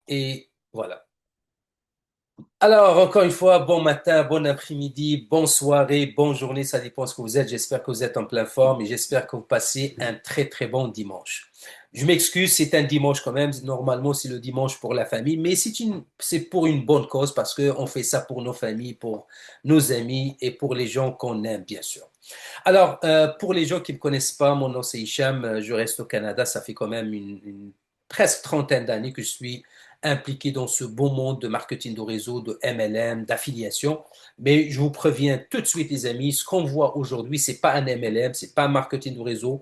Et voilà. Alors, encore une fois, bon matin, bon après-midi, bonne soirée, bonne journée, ça dépend de ce que vous êtes. J'espère que vous êtes en pleine forme et j'espère que vous passez un très très bon dimanche. Je m'excuse, c'est un dimanche quand même. Normalement, c'est le dimanche pour la famille, mais c'est pour une bonne cause parce qu'on fait ça pour nos familles, pour nos amis et pour les gens qu'on aime, bien sûr. Alors, pour les gens qui ne me connaissent pas, mon nom c'est Hicham, je reste au Canada, ça fait quand même une presque trentaine d'années que je suis impliqué dans ce beau monde de marketing de réseau, de MLM, d'affiliation. Mais je vous préviens tout de suite, les amis, ce qu'on voit aujourd'hui, c'est pas un MLM, c'est pas un marketing de réseau,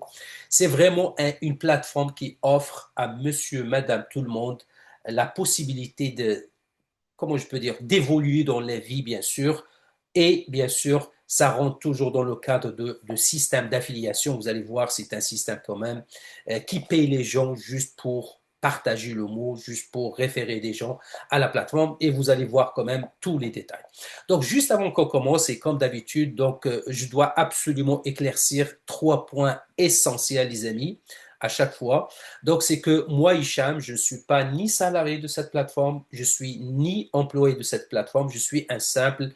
c'est vraiment une plateforme qui offre à monsieur, madame, tout le monde la possibilité de, comment je peux dire, d'évoluer dans la vie, bien sûr. Et bien sûr, ça rentre toujours dans le cadre de système d'affiliation. Vous allez voir, c'est un système quand même qui paye les gens juste pour partager le mot, juste pour référer des gens à la plateforme et vous allez voir quand même tous les détails. Donc, juste avant qu'on commence, et comme d'habitude, donc, je dois absolument éclaircir trois points essentiels, les amis, à chaque fois. Donc, c'est que moi, Hicham, je ne suis pas ni salarié de cette plateforme, je suis ni employé de cette plateforme, je suis un simple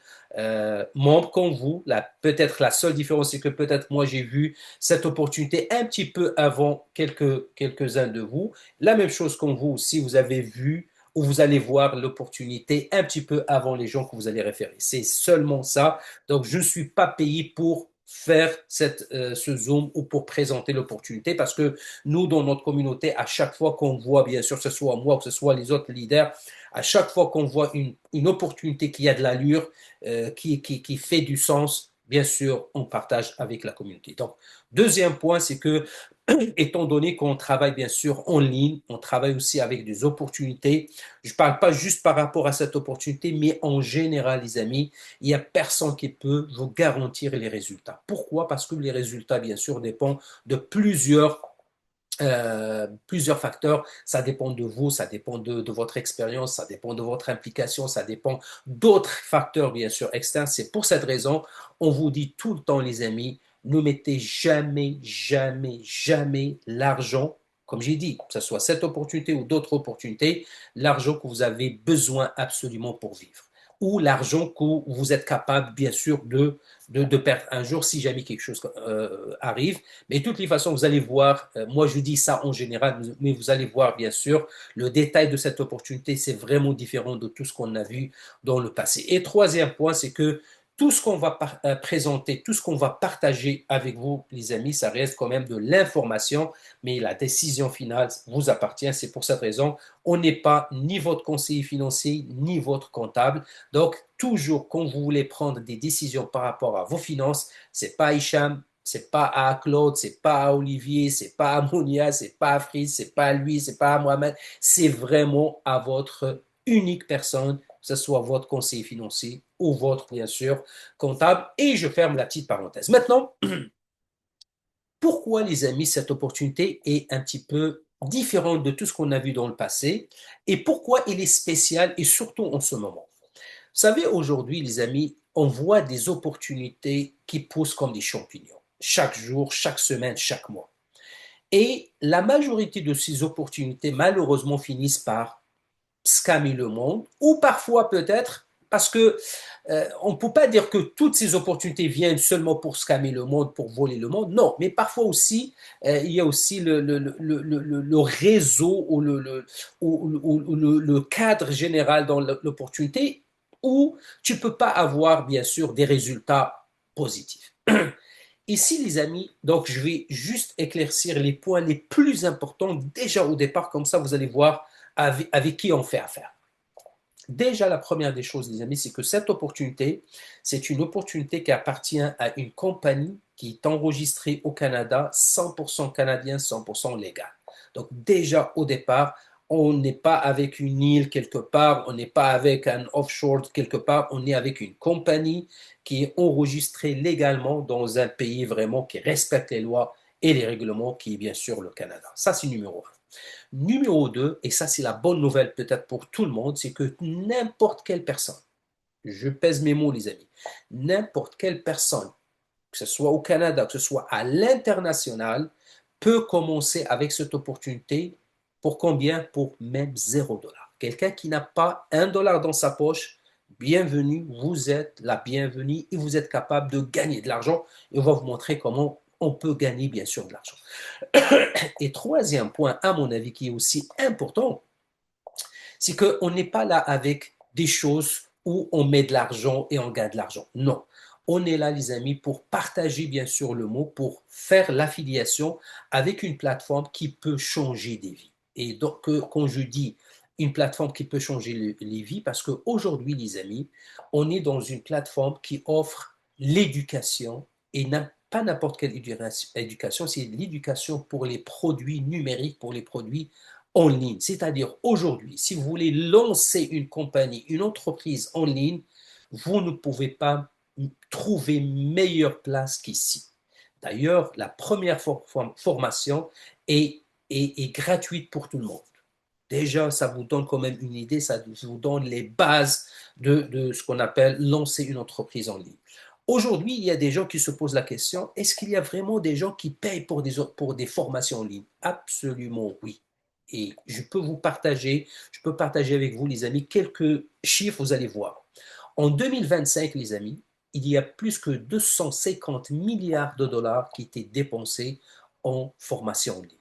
membre comme vous. Peut-être la seule différence, c'est que peut-être moi, j'ai vu cette opportunité un petit peu avant quelques-uns de vous. La même chose comme vous aussi, vous avez vu ou vous allez voir l'opportunité un petit peu avant les gens que vous allez référer. C'est seulement ça. Donc, je ne suis pas payé pour faire ce Zoom ou pour présenter l'opportunité parce que nous, dans notre communauté, à chaque fois qu'on voit, bien sûr, que ce soit moi ou que ce soit les autres leaders, à chaque fois qu'on voit une opportunité qui a de l'allure, qui fait du sens, bien sûr, on partage avec la communauté. Donc, deuxième point, c'est que, étant donné qu'on travaille bien sûr en ligne, on travaille aussi avec des opportunités. Je ne parle pas juste par rapport à cette opportunité, mais en général, les amis, il n'y a personne qui peut vous garantir les résultats. Pourquoi? Parce que les résultats, bien sûr, dépendent de plusieurs facteurs. Ça dépend de vous, ça dépend de votre expérience, ça dépend de votre implication, ça dépend d'autres facteurs, bien sûr, externes. C'est pour cette raison, on vous dit tout le temps, les amis, ne mettez jamais, jamais, jamais l'argent, comme j'ai dit, que ce soit cette opportunité ou d'autres opportunités, l'argent que vous avez besoin absolument pour vivre. Ou l'argent que vous êtes capable, bien sûr, de perdre un jour si jamais quelque chose arrive. Mais de toutes les façons, vous allez voir, moi je dis ça en général, mais vous allez voir bien sûr, le détail de cette opportunité, c'est vraiment différent de tout ce qu'on a vu dans le passé. Et troisième point, c'est que tout ce qu'on va présenter, tout ce qu'on va partager avec vous, les amis, ça reste quand même de l'information, mais la décision finale vous appartient. C'est pour cette raison, on n'est pas ni votre conseiller financier, ni votre comptable. Donc, toujours quand vous voulez prendre des décisions par rapport à vos finances, c'est pas Hicham, c'est pas à Claude, c'est pas à Olivier, c'est pas à Monia, c'est pas à Fritz, c'est pas à lui, c'est pas à Mohamed. C'est vraiment à votre unique personne, que ce soit votre conseiller financier ou votre, bien sûr, comptable. Et je ferme la petite parenthèse. Maintenant, pourquoi, les amis, cette opportunité est un petit peu différente de tout ce qu'on a vu dans le passé et pourquoi elle est spéciale et surtout en ce moment? Vous savez, aujourd'hui, les amis, on voit des opportunités qui poussent comme des champignons. Chaque jour, chaque semaine, chaque mois. Et la majorité de ces opportunités, malheureusement, finissent par scammer le monde, ou parfois peut-être parce que on ne peut pas dire que toutes ces opportunités viennent seulement pour scammer le monde, pour voler le monde. Non, mais parfois aussi, il y a aussi le réseau ou le cadre général dans l'opportunité où tu ne peux pas avoir, bien sûr, des résultats positifs. Ici, les amis, donc je vais juste éclaircir les points les plus importants déjà au départ, comme ça vous allez voir avec qui on fait affaire. Déjà, la première des choses, les amis, c'est que cette opportunité, c'est une opportunité qui appartient à une compagnie qui est enregistrée au Canada, 100% canadien, 100% légal. Donc déjà, au départ, on n'est pas avec une île quelque part, on n'est pas avec un offshore quelque part, on est avec une compagnie qui est enregistrée légalement dans un pays vraiment qui respecte les lois et les règlements, qui est bien sûr le Canada. Ça, c'est numéro un. Numéro 2, et ça c'est la bonne nouvelle peut-être pour tout le monde, c'est que n'importe quelle personne, je pèse mes mots les amis, n'importe quelle personne, que ce soit au Canada, que ce soit à l'international, peut commencer avec cette opportunité pour combien? Pour même $0. Quelqu'un qui n'a pas un dollar dans sa poche, bienvenue, vous êtes la bienvenue et vous êtes capable de gagner de l'argent. Et on va vous montrer comment on peut gagner, bien sûr, de l'argent. Et troisième point, à mon avis, qui est aussi important, c'est qu'on n'est pas là avec des choses où on met de l'argent et on gagne de l'argent. Non. On est là, les amis, pour partager, bien sûr, le mot, pour faire l'affiliation avec une plateforme qui peut changer des vies. Et donc, quand je dis une plateforme qui peut changer les vies, parce qu'aujourd'hui, les amis, on est dans une plateforme qui offre l'éducation et pas n'importe quelle éducation, c'est l'éducation pour les produits numériques, pour les produits en ligne. C'est-à-dire aujourd'hui, si vous voulez lancer une compagnie, une entreprise en ligne, vous ne pouvez pas trouver meilleure place qu'ici. D'ailleurs, la première formation est gratuite pour tout le monde. Déjà, ça vous donne quand même une idée, ça vous donne les bases de ce qu'on appelle lancer une entreprise en ligne. Aujourd'hui, il y a des gens qui se posent la question, est-ce qu'il y a vraiment des gens qui payent pour des formations en ligne? Absolument oui. Et je peux partager avec vous, les amis, quelques chiffres, vous allez voir. En 2025, les amis, il y a plus que 250 milliards de dollars qui étaient dépensés en formation en ligne.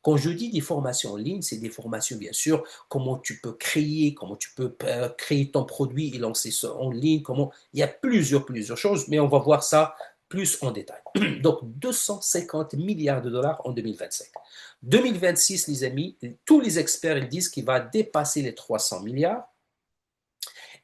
Quand je dis des formations en ligne, c'est des formations, bien sûr, comment tu peux créer, comment tu peux créer ton produit et lancer ça en ligne, comment... Il y a plusieurs choses, mais on va voir ça plus en détail. Donc, 250 milliards de dollars en 2025. 2026, les amis, tous les experts ils disent qu'il va dépasser les 300 milliards.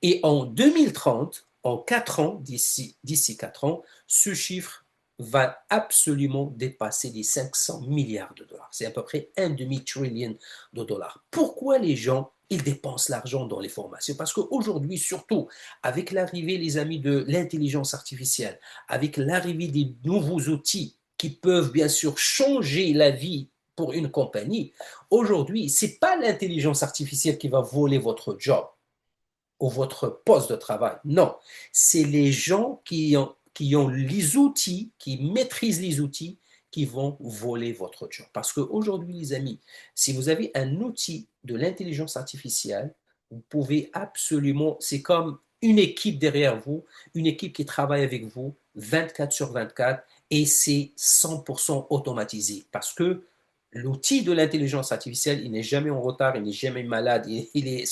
Et en 2030, en 4 ans, d'ici 4 ans, ce chiffre va absolument dépasser les 500 milliards de dollars. C'est à peu près un demi-trillion de dollars. Pourquoi les gens ils dépensent l'argent dans les formations? Parce qu'aujourd'hui, surtout, avec l'arrivée, les amis, de l'intelligence artificielle, avec l'arrivée des nouveaux outils qui peuvent bien sûr changer la vie pour une compagnie, aujourd'hui, ce n'est pas l'intelligence artificielle qui va voler votre job ou votre poste de travail. Non, c'est les gens qui ont les outils, qui maîtrisent les outils, qui vont voler votre job. Parce qu'aujourd'hui, les amis, si vous avez un outil de l'intelligence artificielle, vous pouvez absolument, c'est comme une équipe derrière vous, une équipe qui travaille avec vous 24 sur 24 et c'est 100% automatisé. Parce que l'outil de l'intelligence artificielle, il n'est jamais en retard, il n'est jamais malade, il est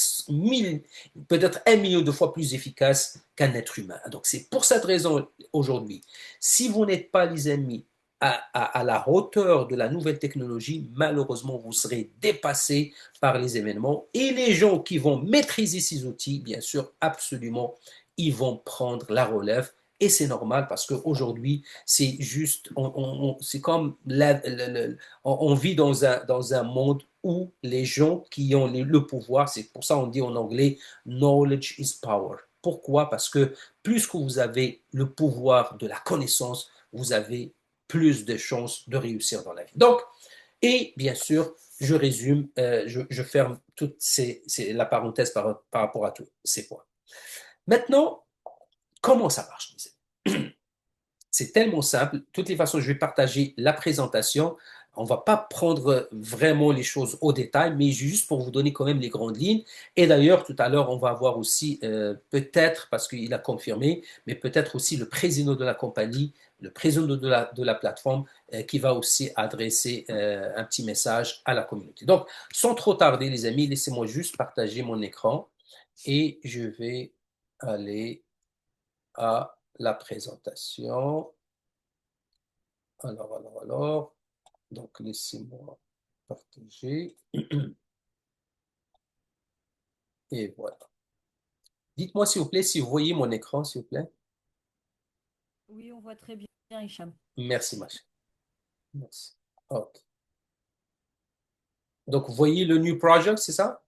peut-être 1 million de fois plus efficace qu'un être humain. Donc c'est pour cette raison aujourd'hui, si vous n'êtes pas les amis à la hauteur de la nouvelle technologie, malheureusement vous serez dépassé par les événements et les gens qui vont maîtriser ces outils, bien sûr, absolument, ils vont prendre la relève. Et c'est normal parce qu'aujourd'hui, c'est juste, c'est comme on vit dans un monde où les gens qui ont le pouvoir, c'est pour ça qu'on dit en anglais, knowledge is power. Pourquoi? Parce que plus que vous avez le pouvoir de la connaissance, vous avez plus de chances de réussir dans la vie. Donc, et bien sûr, je résume, je ferme toute la parenthèse par rapport à tous ces points. Maintenant, comment ça marche? C'est tellement simple. De toutes les façons, je vais partager la présentation. On ne va pas prendre vraiment les choses au détail, mais juste pour vous donner quand même les grandes lignes. Et d'ailleurs, tout à l'heure, on va avoir aussi, peut-être, parce qu'il a confirmé, mais peut-être aussi le président de la compagnie, le président de la plateforme, qui va aussi adresser un petit message à la communauté. Donc, sans trop tarder, les amis, laissez-moi juste partager mon écran et je vais aller à la présentation. Alors. Donc, laissez-moi partager. Et voilà. Dites-moi, s'il vous plaît, si vous voyez mon écran, s'il vous plaît. Oui, on voit très bien, Hicham. Merci, ma chérie. Merci. OK. Donc, vous voyez le New Project, c'est ça?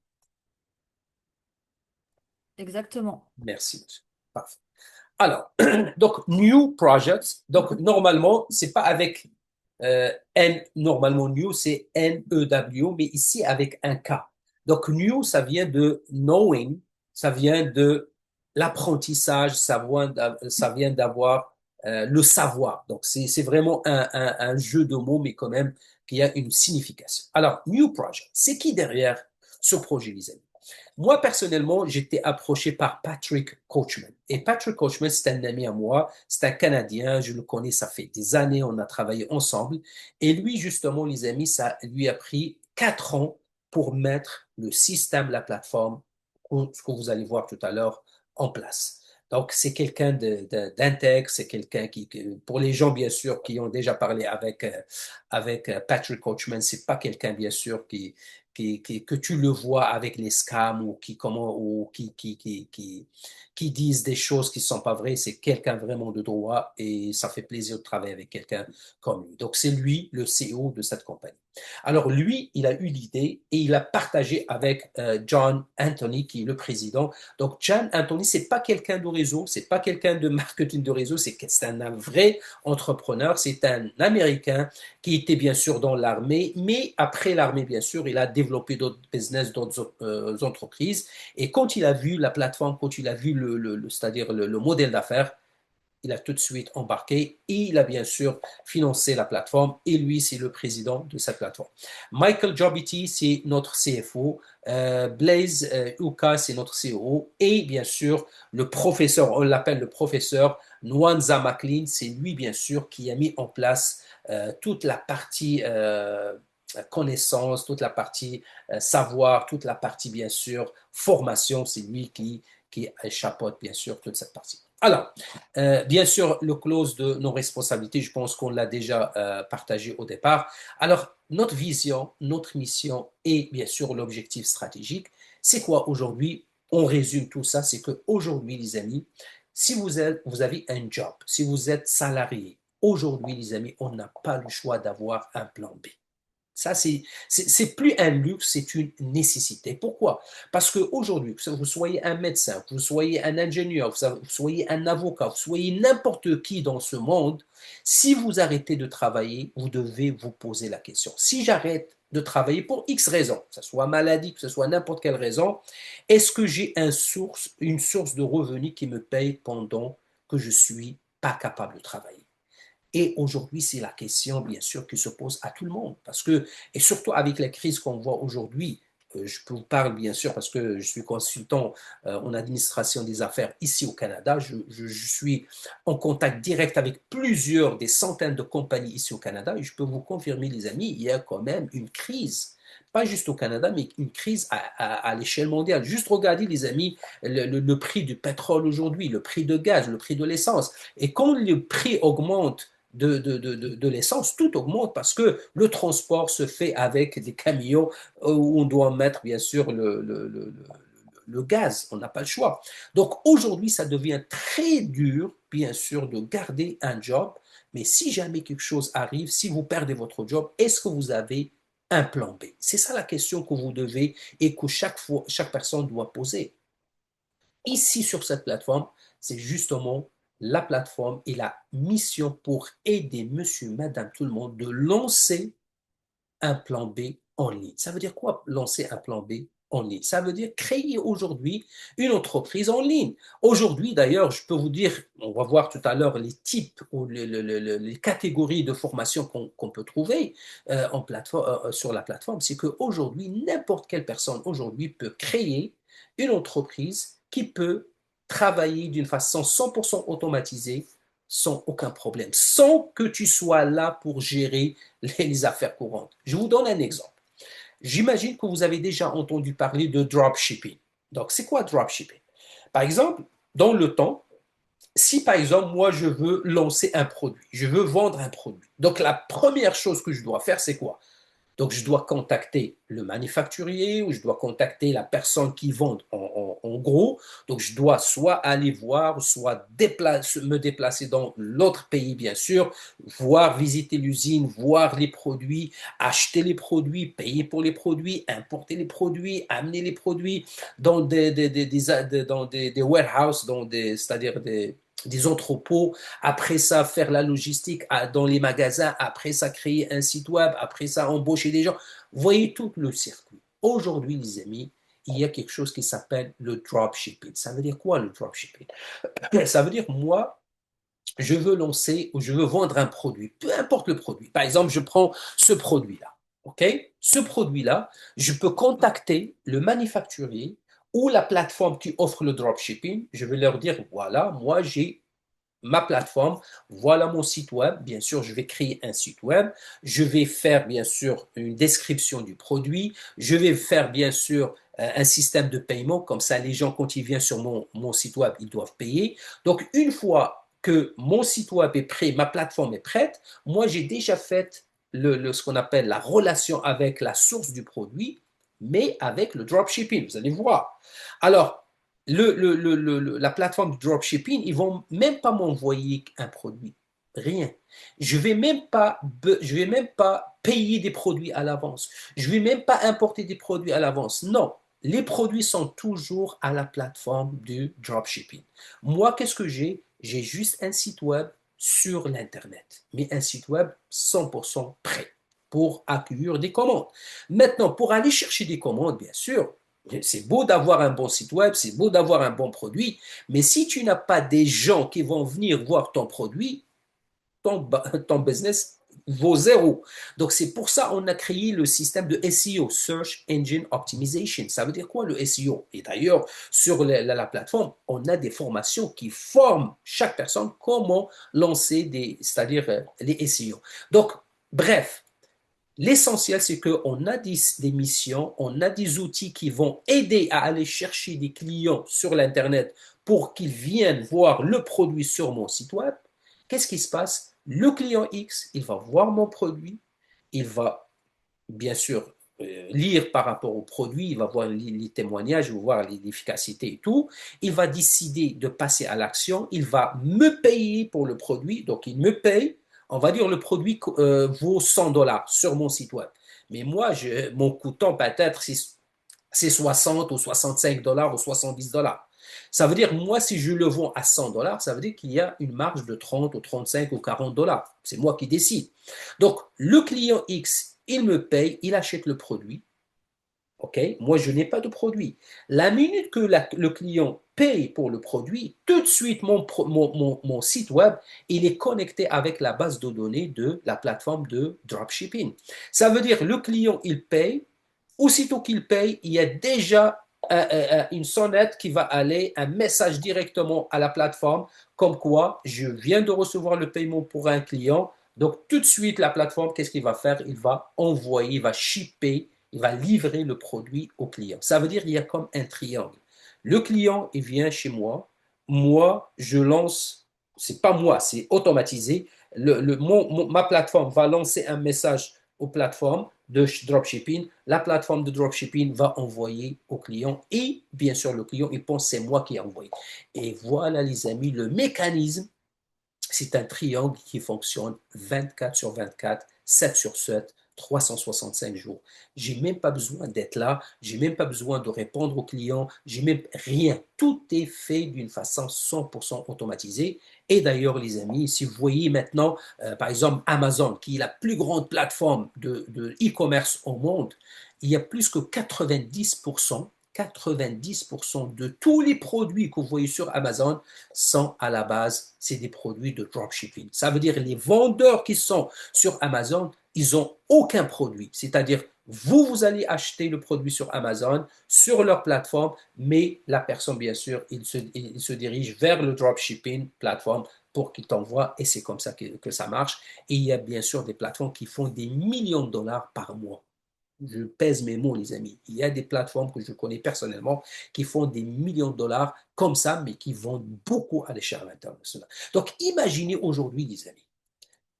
Exactement. Merci, ma chérie. Parfait. Alors, donc, New Projects, donc, normalement, c'est pas avec normalement, New, c'est N-E-W, mais ici avec un K. Donc, New, ça vient de knowing, ça vient de l'apprentissage, ça vient d'avoir le savoir. Donc, c'est vraiment un jeu de mots, mais quand même qui a une signification. Alors, New Project, c'est qui derrière ce projet, les amis? Moi, personnellement, j'étais approché par Patrick Coachman. Et Patrick Coachman, c'est un ami à moi, c'est un Canadien, je le connais, ça fait des années, on a travaillé ensemble. Et lui, justement, les amis, ça lui a pris 4 ans pour mettre le système, la plateforme, ce que vous allez voir tout à l'heure, en place. Donc, c'est quelqu'un d'intègre, c'est quelqu'un pour les gens, bien sûr, qui ont déjà parlé avec Patrick Coachman, c'est pas quelqu'un, bien sûr, que tu le vois avec les scams ou qui disent des choses qui ne sont pas vraies. C'est quelqu'un vraiment de droit et ça fait plaisir de travailler avec quelqu'un comme lui. Donc, c'est lui le CEO de cette compagnie. Alors, lui, il a eu l'idée et il a partagé avec John Anthony, qui est le président. Donc, John Anthony, c'est pas quelqu'un de réseau, c'est pas quelqu'un de marketing de réseau, c'est un vrai entrepreneur, c'est un Américain qui était bien sûr dans l'armée, mais après l'armée, bien sûr, il a développé d'autres business, d'autres entreprises. Et quand il a vu la plateforme, quand il a vu c'est-à-dire le modèle d'affaires, il a tout de suite embarqué et il a bien sûr financé la plateforme et lui, c'est le président de cette plateforme. Michael Jobiti, c'est notre CFO. Blaise Uka, c'est notre CEO. Et bien sûr, le professeur, on l'appelle le professeur Nwanza McLean, c'est lui, bien sûr, qui a mis en place toute la partie connaissance, toute la partie savoir, toute la partie, bien sûr, formation. C'est lui qui chapeaute, bien sûr, toute cette partie. Alors, bien sûr, le clause de non-responsabilité, je pense qu'on l'a déjà partagé au départ. Alors, notre vision, notre mission et bien sûr l'objectif stratégique, c'est quoi aujourd'hui? On résume tout ça, c'est qu'aujourd'hui, les amis, si vous avez un job, si vous êtes salarié, aujourd'hui, les amis, on n'a pas le choix d'avoir un plan B. Ça, c'est plus un luxe, c'est une nécessité. Pourquoi? Parce qu'aujourd'hui, que vous soyez un médecin, que vous soyez un ingénieur, que vous soyez un avocat, que vous soyez n'importe qui dans ce monde, si vous arrêtez de travailler, vous devez vous poser la question. Si j'arrête de travailler pour X raison, que ce soit maladie, que ce soit n'importe quelle raison, est-ce que j'ai une source de revenus qui me paye pendant que je suis pas capable de travailler? Et aujourd'hui, c'est la question, bien sûr, qui se pose à tout le monde. Parce que, et surtout avec la crise qu'on voit aujourd'hui, je vous parle bien sûr parce que je suis consultant en administration des affaires ici au Canada. Je suis en contact direct avec plusieurs, des centaines de compagnies ici au Canada. Et je peux vous confirmer, les amis, il y a quand même une crise. Pas juste au Canada, mais une crise à l'échelle mondiale. Juste regardez, les amis, le prix du pétrole aujourd'hui, le prix de gaz, le prix de l'essence. Et quand le prix augmente, de l'essence, tout augmente parce que le transport se fait avec des camions où on doit mettre bien sûr le gaz, on n'a pas le choix. Donc aujourd'hui, ça devient très dur, bien sûr, de garder un job, mais si jamais quelque chose arrive, si vous perdez votre job, est-ce que vous avez un plan B? C'est ça la question que vous devez et que chaque personne doit poser. Ici, sur cette plateforme, c'est justement la plateforme et la mission pour aider monsieur, madame, tout le monde de lancer un plan B en ligne. Ça veut dire quoi lancer un plan B en ligne? Ça veut dire créer aujourd'hui une entreprise en ligne. Aujourd'hui, d'ailleurs, je peux vous dire, on va voir tout à l'heure les types ou les catégories de formation qu'on peut trouver sur la plateforme, c'est qu'aujourd'hui, n'importe quelle personne aujourd'hui peut créer une entreprise qui peut travailler d'une façon 100% automatisée sans aucun problème, sans que tu sois là pour gérer les affaires courantes. Je vous donne un exemple. J'imagine que vous avez déjà entendu parler de dropshipping. Donc, c'est quoi dropshipping? Par exemple, dans le temps, si par exemple, moi, je veux lancer un produit, je veux vendre un produit. Donc, la première chose que je dois faire, c'est quoi? Donc, je dois contacter le manufacturier ou je dois contacter la personne qui vend en gros. Donc, je dois soit aller voir, soit me déplacer dans l'autre pays, bien sûr, voir, visiter l'usine, voir les produits, acheter les produits, payer pour les produits, importer les produits, amener les produits dans des warehouses, c'est-à-dire des entrepôts, après ça, faire la logistique dans les magasins, après ça, créer un site web, après ça, embaucher des gens. Vous voyez tout le circuit. Aujourd'hui, les amis, il y a quelque chose qui s'appelle le dropshipping. Ça veut dire quoi le dropshipping? Ça veut dire moi, je veux lancer ou je veux vendre un produit, peu importe le produit. Par exemple, je prends ce produit-là. OK? Ce produit-là, je peux contacter le manufacturier ou la plateforme qui offre le dropshipping, je vais leur dire, voilà, moi j'ai ma plateforme, voilà mon site web. Bien sûr, je vais créer un site web. Je vais faire, bien sûr, une description du produit. Je vais faire, bien sûr, un système de paiement. Comme ça, les gens, quand ils viennent sur mon site web, ils doivent payer. Donc, une fois que mon site web est prêt, ma plateforme est prête, moi, j'ai déjà fait ce qu'on appelle la relation avec la source du produit, mais avec le dropshipping. Vous allez voir. Alors, la plateforme de dropshipping, ils vont même pas m'envoyer un produit. Rien. Je vais même pas payer des produits à l'avance. Je vais même pas importer des produits à l'avance. Non. Les produits sont toujours à la plateforme du dropshipping. Moi, qu'est-ce que j'ai? J'ai juste un site web sur l'Internet, mais un site web 100% prêt pour accueillir des commandes. Maintenant, pour aller chercher des commandes, bien sûr, c'est beau d'avoir un bon site web, c'est beau d'avoir un bon produit, mais si tu n'as pas des gens qui vont venir voir ton produit, ton business vaut zéro. Donc c'est pour ça qu'on a créé le système de SEO, Search Engine Optimization. Ça veut dire quoi le SEO? Et d'ailleurs, sur la plateforme, on a des formations qui forment chaque personne comment lancer c'est-à-dire les SEO. Donc, bref, l'essentiel, c'est qu'on a des missions, on a des outils qui vont aider à aller chercher des clients sur l'Internet pour qu'ils viennent voir le produit sur mon site web. Qu'est-ce qui se passe? Le client X, il va voir mon produit, il va bien sûr lire par rapport au produit, il va voir les témoignages, il va voir l'efficacité et tout, il va décider de passer à l'action, il va me payer pour le produit, donc il me paye, on va dire le produit vaut 100 dollars sur mon site web. Mais moi, mon coûtant peut-être c'est 60 ou 65 dollars ou 70 dollars. Ça veut dire, moi, si je le vends à 100 dollars, ça veut dire qu'il y a une marge de 30 ou 35 ou 40 dollars. C'est moi qui décide. Donc, le client X, il me paye, il achète le produit. OK? Moi, je n'ai pas de produit. La minute que le client paye pour le produit, tout de suite, mon site web, il est connecté avec la base de données de la plateforme de dropshipping. Ça veut dire, le client, il paye. Aussitôt qu'il paye, il y a déjà une sonnette qui va aller, un message directement à la plateforme, comme quoi je viens de recevoir le paiement pour un client. Donc, tout de suite, la plateforme, qu'est-ce qu'il va faire? Il va envoyer, il va shipper, il va livrer le produit au client. Ça veut dire qu'il y a comme un triangle. Le client, il vient chez moi. Moi, je lance, c'est pas moi, c'est automatisé. Ma plateforme va lancer un message aux plateformes de dropshipping. La plateforme de dropshipping va envoyer au client et bien sûr le client il pense c'est moi qui ai envoyé. Et voilà les amis, le mécanisme, c'est un triangle qui fonctionne 24 sur 24, 7 sur 7, 365 jours. J'ai même pas besoin d'être là, j'ai même pas besoin de répondre aux clients, j'ai même rien. Tout est fait d'une façon 100% automatisée. Et d'ailleurs, les amis, si vous voyez maintenant, par exemple, Amazon, qui est la plus grande plateforme de e-commerce au monde, il y a plus que 90% de tous les produits que vous voyez sur Amazon sont à la base, c'est des produits de dropshipping. Ça veut dire les vendeurs qui sont sur Amazon, ils n'ont aucun produit. C'est-à-dire, vous allez acheter le produit sur Amazon, sur leur plateforme, mais la personne, bien sûr, il se dirige vers le dropshipping plateforme pour qu'il t'envoie et c'est comme ça que ça marche. Et il y a bien sûr des plateformes qui font des millions de dollars par mois. Je pèse mes mots, les amis. Il y a des plateformes que je connais personnellement qui font des millions de dollars comme ça, mais qui vendent beaucoup à l'échelle internationale. Donc, imaginez aujourd'hui, les amis,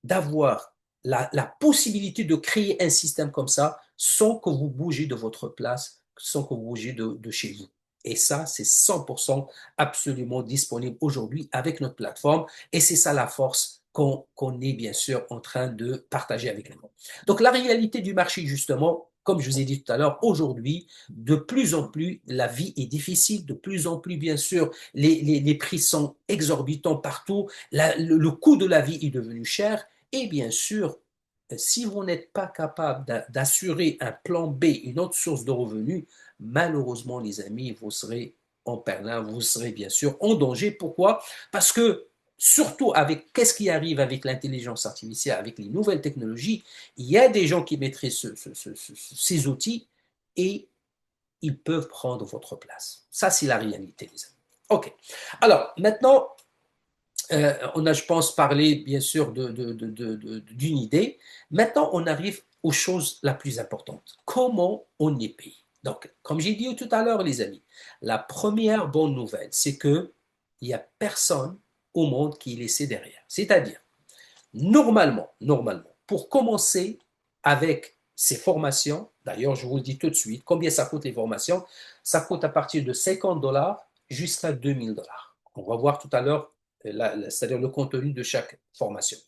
d'avoir la possibilité de créer un système comme ça sans que vous bougez de votre place, sans que vous bougez de chez vous. Et ça, c'est 100% absolument disponible aujourd'hui avec notre plateforme. Et c'est ça la force qu'on est bien sûr en train de partager avec les gens. Donc la réalité du marché, justement, comme je vous ai dit tout à l'heure, aujourd'hui, de plus en plus, la vie est difficile, de plus en plus, bien sûr, les prix sont exorbitants partout, le coût de la vie est devenu cher, et bien sûr, si vous n'êtes pas capable d'assurer un plan B, une autre source de revenus, malheureusement, les amis, vous serez en perdant, vous serez bien sûr en danger. Pourquoi? Parce que surtout avec qu'est-ce qui arrive avec l'intelligence artificielle, avec les nouvelles technologies, il y a des gens qui maîtrisent ces outils et ils peuvent prendre votre place. Ça, c'est la réalité, les amis. OK. Alors, maintenant, on a, je pense, parlé, bien sûr, d'une idée. Maintenant, on arrive aux choses la plus importantes. Comment on est payé? Donc, comme j'ai dit tout à l'heure, les amis, la première bonne nouvelle, c'est que il n'y a personne au monde qui est laissé derrière. C'est-à-dire, normalement, pour commencer avec ces formations, d'ailleurs, je vous le dis tout de suite, combien ça coûte les formations? Ça coûte à partir de 50 dollars jusqu'à 2000 dollars. On va voir tout à l'heure, c'est-à-dire le contenu de chaque formation.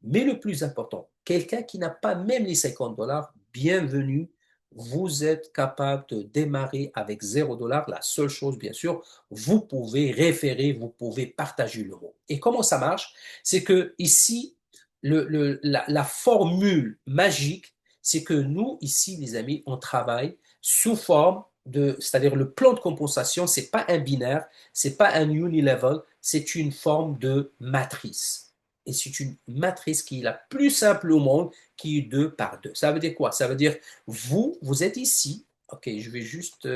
Mais le plus important, quelqu'un qui n'a pas même les 50 dollars, bienvenue. Vous êtes capable de démarrer avec 0 dollars. La seule chose, bien sûr, vous pouvez référer, vous pouvez partager le mot. Et comment ça marche? C'est que ici, la formule magique, c'est que nous, ici, les amis, on travaille sous forme de, c'est-à-dire le plan de compensation, c'est pas un binaire, c'est pas un unilevel, c'est une forme de matrice. Et c'est une matrice qui est la plus simple au monde, qui est 2 par 2. Ça veut dire quoi? Ça veut dire, vous êtes ici. OK, je vais juste...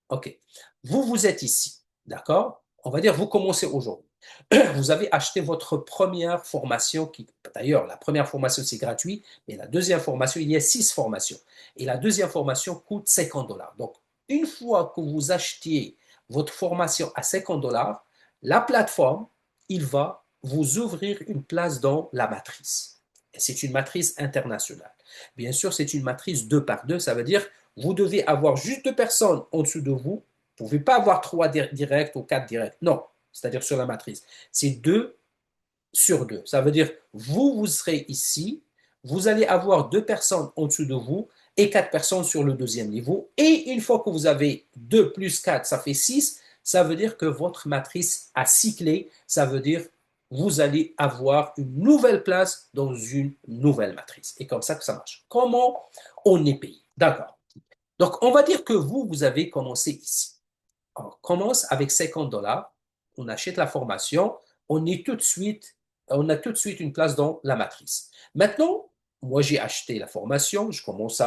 OK. Vous êtes ici. D'accord? On va dire, vous commencez aujourd'hui. Vous avez acheté votre première formation, qui, d'ailleurs, la première formation, c'est gratuit, mais la deuxième formation, il y a 6 formations. Et la deuxième formation coûte 50 dollars. Donc, une fois que vous achetez votre formation à 50 dollars, la plateforme, il va vous ouvrir une place dans la matrice. Et c'est une matrice internationale. Bien sûr, c'est une matrice 2 par 2, ça veut dire vous devez avoir juste 2 personnes en dessous de vous. Vous ne pouvez pas avoir 3 directs ou 4 directs. Non, c'est-à-dire sur la matrice. C'est 2 sur 2. Ça veut dire, vous serez ici, vous allez avoir 2 personnes en dessous de vous et 4 personnes sur le deuxième niveau. Et une fois que vous avez 2 plus 4, ça fait 6, ça veut dire que votre matrice a cyclé, ça veut dire vous allez avoir une nouvelle place dans une nouvelle matrice. Et comme ça que ça marche. Comment on est payé? D'accord. Donc, on va dire que vous avez commencé ici. On commence avec 50 dollars, on achète la formation, on a tout de suite une place dans la matrice. Maintenant, moi, j'ai acheté la formation, je commence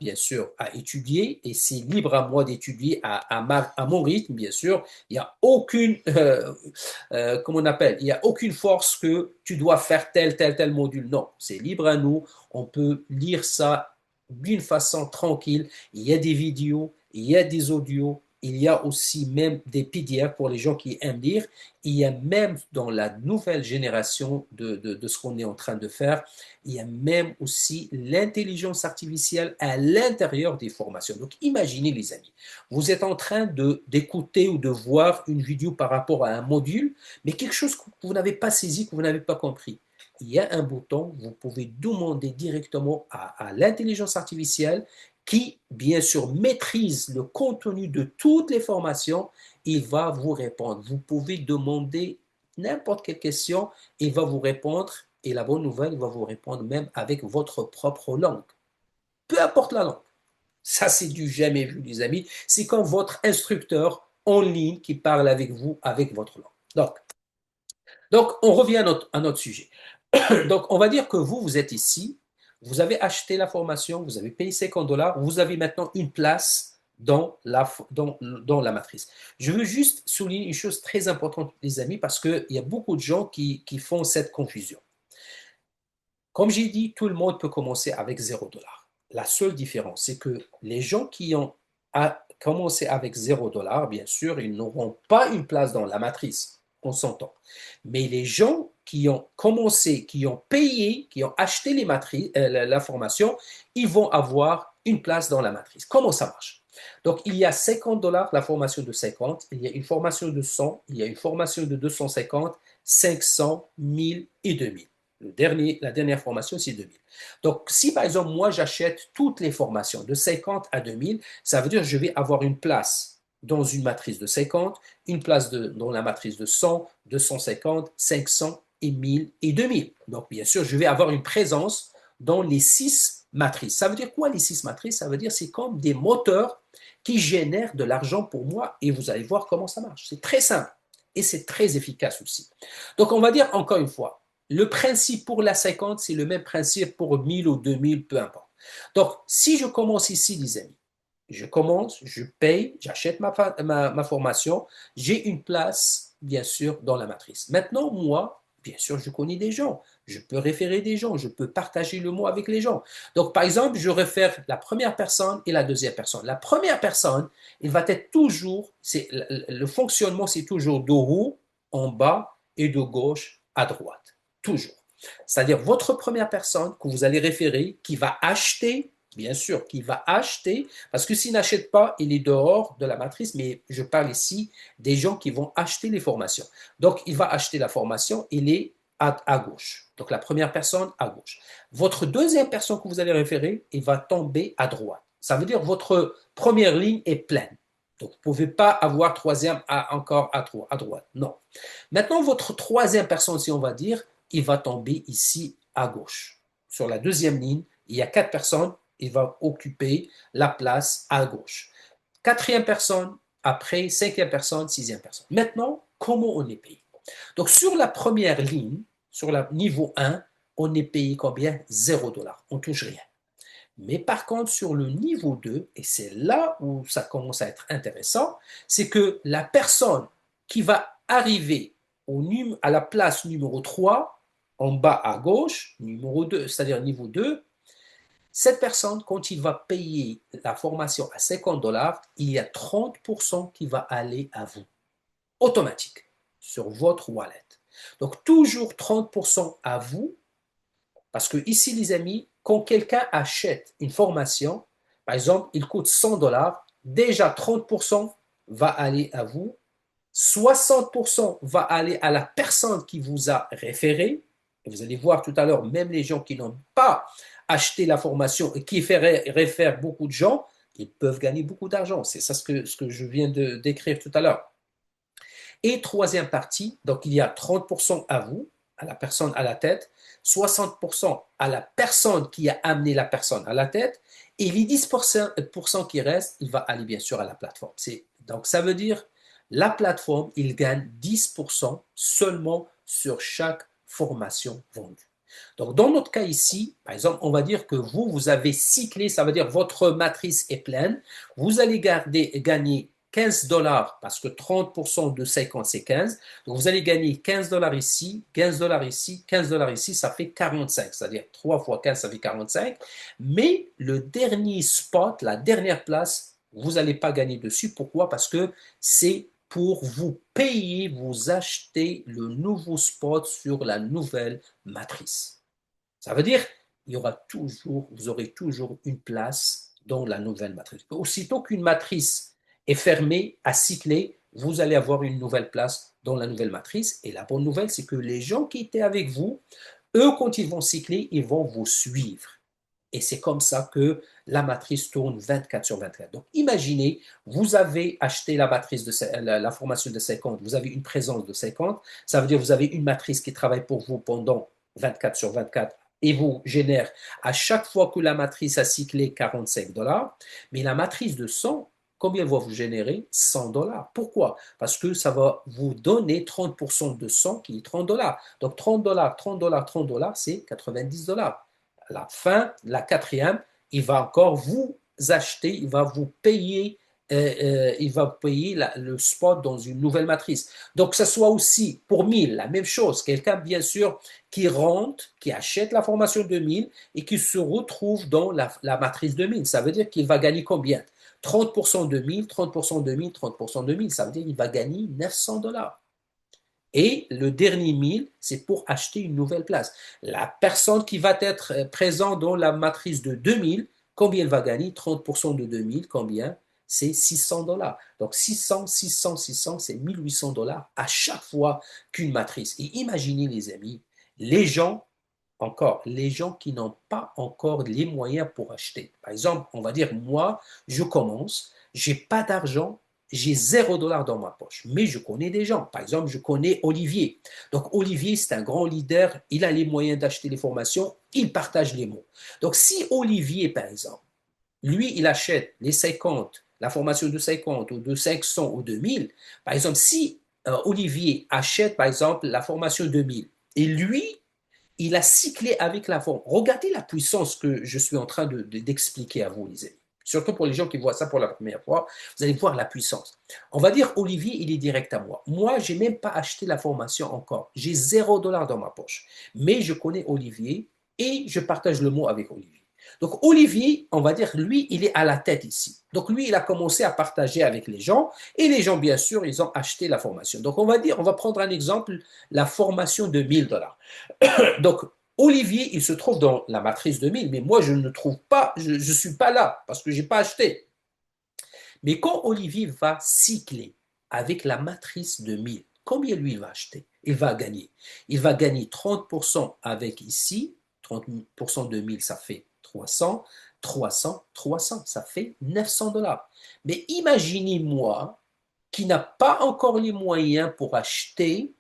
bien sûr, à étudier et c'est libre à moi d'étudier à mon rythme, bien sûr. Il n'y a aucune, comment on appelle, il n'y a aucune force que tu dois faire tel module. Non, c'est libre à nous. On peut lire ça d'une façon tranquille. Il y a des vidéos, il y a des audios, il y a aussi même des PDF pour les gens qui aiment lire. Il y a même dans la nouvelle génération de ce qu'on est en train de faire, il y a même aussi l'intelligence artificielle à l'intérieur des formations. Donc imaginez les amis, vous êtes en train d'écouter ou de voir une vidéo par rapport à un module, mais quelque chose que vous n'avez pas saisi, que vous n'avez pas compris. Il y a un bouton, vous pouvez demander directement à l'intelligence artificielle qui, bien sûr, maîtrise le contenu de toutes les formations, il va vous répondre. Vous pouvez demander n'importe quelle question, il va vous répondre. Et la bonne nouvelle, il va vous répondre même avec votre propre langue. Peu importe la langue. Ça, c'est du jamais vu, les amis. C'est comme votre instructeur en ligne qui parle avec vous avec votre langue. Donc on revient à notre sujet. Donc, on va dire que vous êtes ici, vous avez acheté la formation, vous avez payé 50 dollars, vous avez maintenant une place dans la matrice. Je veux juste souligner une chose très importante, les amis, parce qu'il y a beaucoup de gens qui font cette confusion. Comme j'ai dit, tout le monde peut commencer avec 0 dollars. La seule différence, c'est que les gens qui ont commencé avec 0 dollars, bien sûr, ils n'auront pas une place dans la matrice, on s'entend. Mais les gens qui ont commencé, qui ont payé, qui ont acheté la formation, ils vont avoir une place dans la matrice. Comment ça marche? Donc, il y a 50 dollars la formation de 50, il y a une formation de 100, il y a une formation de 250, 500, 1000 et 2000. La dernière formation, c'est 2000. Donc, si par exemple, moi, j'achète toutes les formations de 50 à 2000, ça veut dire que je vais avoir une place dans une matrice de 50, une place dans la matrice de 100, 250, 500 et 1000 et 2000. Donc, bien sûr, je vais avoir une présence dans les 6 matrices. Ça veut dire quoi les 6 matrices? Ça veut dire que c'est comme des moteurs qui génèrent de l'argent pour moi et vous allez voir comment ça marche. C'est très simple et c'est très efficace aussi. Donc, on va dire encore une fois, le principe pour la 50, c'est le même principe pour 1000 ou 2000, peu importe. Donc, si je commence ici, les amis, Je commence, je paye, j'achète ma formation, j'ai une place, bien sûr, dans la matrice. Maintenant, moi, bien sûr, je connais des gens, je peux référer des gens, je peux partager le mot avec les gens. Donc, par exemple, je réfère la première personne et la deuxième personne. La première personne, il va être toujours, le fonctionnement, c'est toujours de haut en bas et de gauche à droite. Toujours. C'est-à-dire votre première personne que vous allez référer, qui va acheter, bien sûr, qui va acheter, parce que s'il n'achète pas, il est dehors de la matrice, mais je parle ici des gens qui vont acheter les formations. Donc, il va acheter la formation, il est à gauche. Donc, la première personne à gauche. Votre deuxième personne que vous allez référer, il va tomber à droite. Ça veut dire que votre première ligne est pleine. Donc, vous ne pouvez pas avoir troisième encore à droite. Non. Maintenant, votre troisième personne, si on va dire, il va tomber ici à gauche. Sur la deuxième ligne, il y a quatre personnes, il va occuper la place à gauche. Quatrième personne, après, cinquième personne, sixième personne. Maintenant, comment on est payé? Donc, sur la première ligne, sur le niveau 1, on est payé combien? 0 $. On ne touche rien. Mais par contre, sur le niveau 2, et c'est là où ça commence à être intéressant, c'est que la personne qui va arriver à la place numéro 3, en bas à gauche, numéro 2, c'est-à-dire niveau 2, cette personne, quand il va payer la formation à 50 $, il y a 30% qui va aller à vous, automatique, sur votre wallet. Donc, toujours 30% à vous, parce que ici, les amis, quand quelqu'un achète une formation, par exemple, il coûte 100 $, déjà 30% va aller à vous, 60% va aller à la personne qui vous a référé. Et vous allez voir tout à l'heure, même les gens qui n'ont pas acheté la formation et qui réfèrent beaucoup de gens, ils peuvent gagner beaucoup d'argent. C'est ça ce que je viens de décrire tout à l'heure. Et troisième partie, donc il y a 30% à vous, à la personne à la tête, 60% à la personne qui a amené la personne à la tête, et les 10% qui restent, il va aller bien sûr à la plateforme. Donc ça veut dire, la plateforme, il gagne 10% seulement sur chaque formation vendue. Donc, dans notre cas ici, par exemple, on va dire que vous avez cyclé, ça veut dire votre matrice est pleine, vous allez gagner 15 $ parce que 30% de 50, c'est 15. Donc, vous allez gagner 15 $ ici, 15 $ ici, 15 $ ici, ça fait 45. C'est-à-dire 3 fois 15, ça fait 45. Mais le dernier spot, la dernière place, vous n'allez pas gagner dessus. Pourquoi? Parce que c'est pour vous payer, vous acheter le nouveau spot sur la nouvelle matrice. Ça veut dire vous aurez toujours une place dans la nouvelle matrice. Aussitôt qu'une matrice est fermée, à cycler, vous allez avoir une nouvelle place dans la nouvelle matrice. Et la bonne nouvelle, c'est que les gens qui étaient avec vous, eux, quand ils vont cycler, ils vont vous suivre. Et c'est comme ça que la matrice tourne 24 sur 24. Donc, imaginez, vous avez acheté la matrice la formation de 50, vous avez une présence de 50, ça veut dire que vous avez une matrice qui travaille pour vous pendant 24 sur 24 et vous génère à chaque fois que la matrice a cyclé 45 $, mais la matrice de 100, combien elle va vous générer? 100 $. Pourquoi? Parce que ça va vous donner 30% de 100 qui est 30 $. Donc 30 $, 30 $, 30 $, c'est 90 $. À la fin, la quatrième, il va encore vous acheter, il va payer le spot dans une nouvelle matrice. Donc, que ce soit aussi pour 1000, la même chose. Quelqu'un, bien sûr, qui rentre, qui achète la formation de 1000 et qui se retrouve dans la matrice de 1000. Ça veut dire qu'il va gagner combien? 30% de 1000, 30% de 1000, 30% de 1000. Ça veut dire qu'il va gagner 900 $. Et le dernier 1000, c'est pour acheter une nouvelle place. La personne qui va être présente dans la matrice de 2000, combien elle va gagner? 30% de 2000, combien? C'est 600 $. Donc 600, 600, 600, c'est 1800 $ à chaque fois qu'une matrice. Et imaginez les amis, les gens, les gens qui n'ont pas encore les moyens pour acheter. Par exemple, on va dire, moi, je commence, j'ai pas d'argent, j'ai 0 $ dans ma poche, mais je connais des gens. Par exemple, je connais Olivier. Donc, Olivier, c'est un grand leader, il a les moyens d'acheter les formations, il partage les mots. Donc, si Olivier, par exemple, lui, il achète les 50, la formation de 50 ou de 500 ou de 1000, par exemple, si Olivier achète, par exemple, la formation de 1000 et lui, il a cyclé avec la forme. Regardez la puissance que je suis en train d'expliquer à vous, les amis. surtout pour les gens qui voient ça pour la première fois, vous allez voir la puissance. On va dire, Olivier, il est direct à moi. Moi, je n'ai même pas acheté la formation encore. J'ai 0 $ dans ma poche. Mais je connais Olivier et je partage le mot avec Olivier. Donc, Olivier, on va dire, lui, il est à la tête ici. Donc, lui, il a commencé à partager avec les gens et les gens, bien sûr, ils ont acheté la formation. Donc, on va dire, on va prendre un exemple, la formation de 1000 $. Donc, Olivier, il se trouve dans la matrice de 1000, mais moi, je ne trouve pas, je ne suis pas là parce que je n'ai pas acheté. Mais quand Olivier va cycler avec la matrice de 1000, combien lui il va acheter? Il va gagner. Il va gagner 30% avec ici, 30% de 1000, ça fait 300, 300, 300, ça fait 900 $. Mais imaginez-moi qui n'a pas encore les moyens pour acheter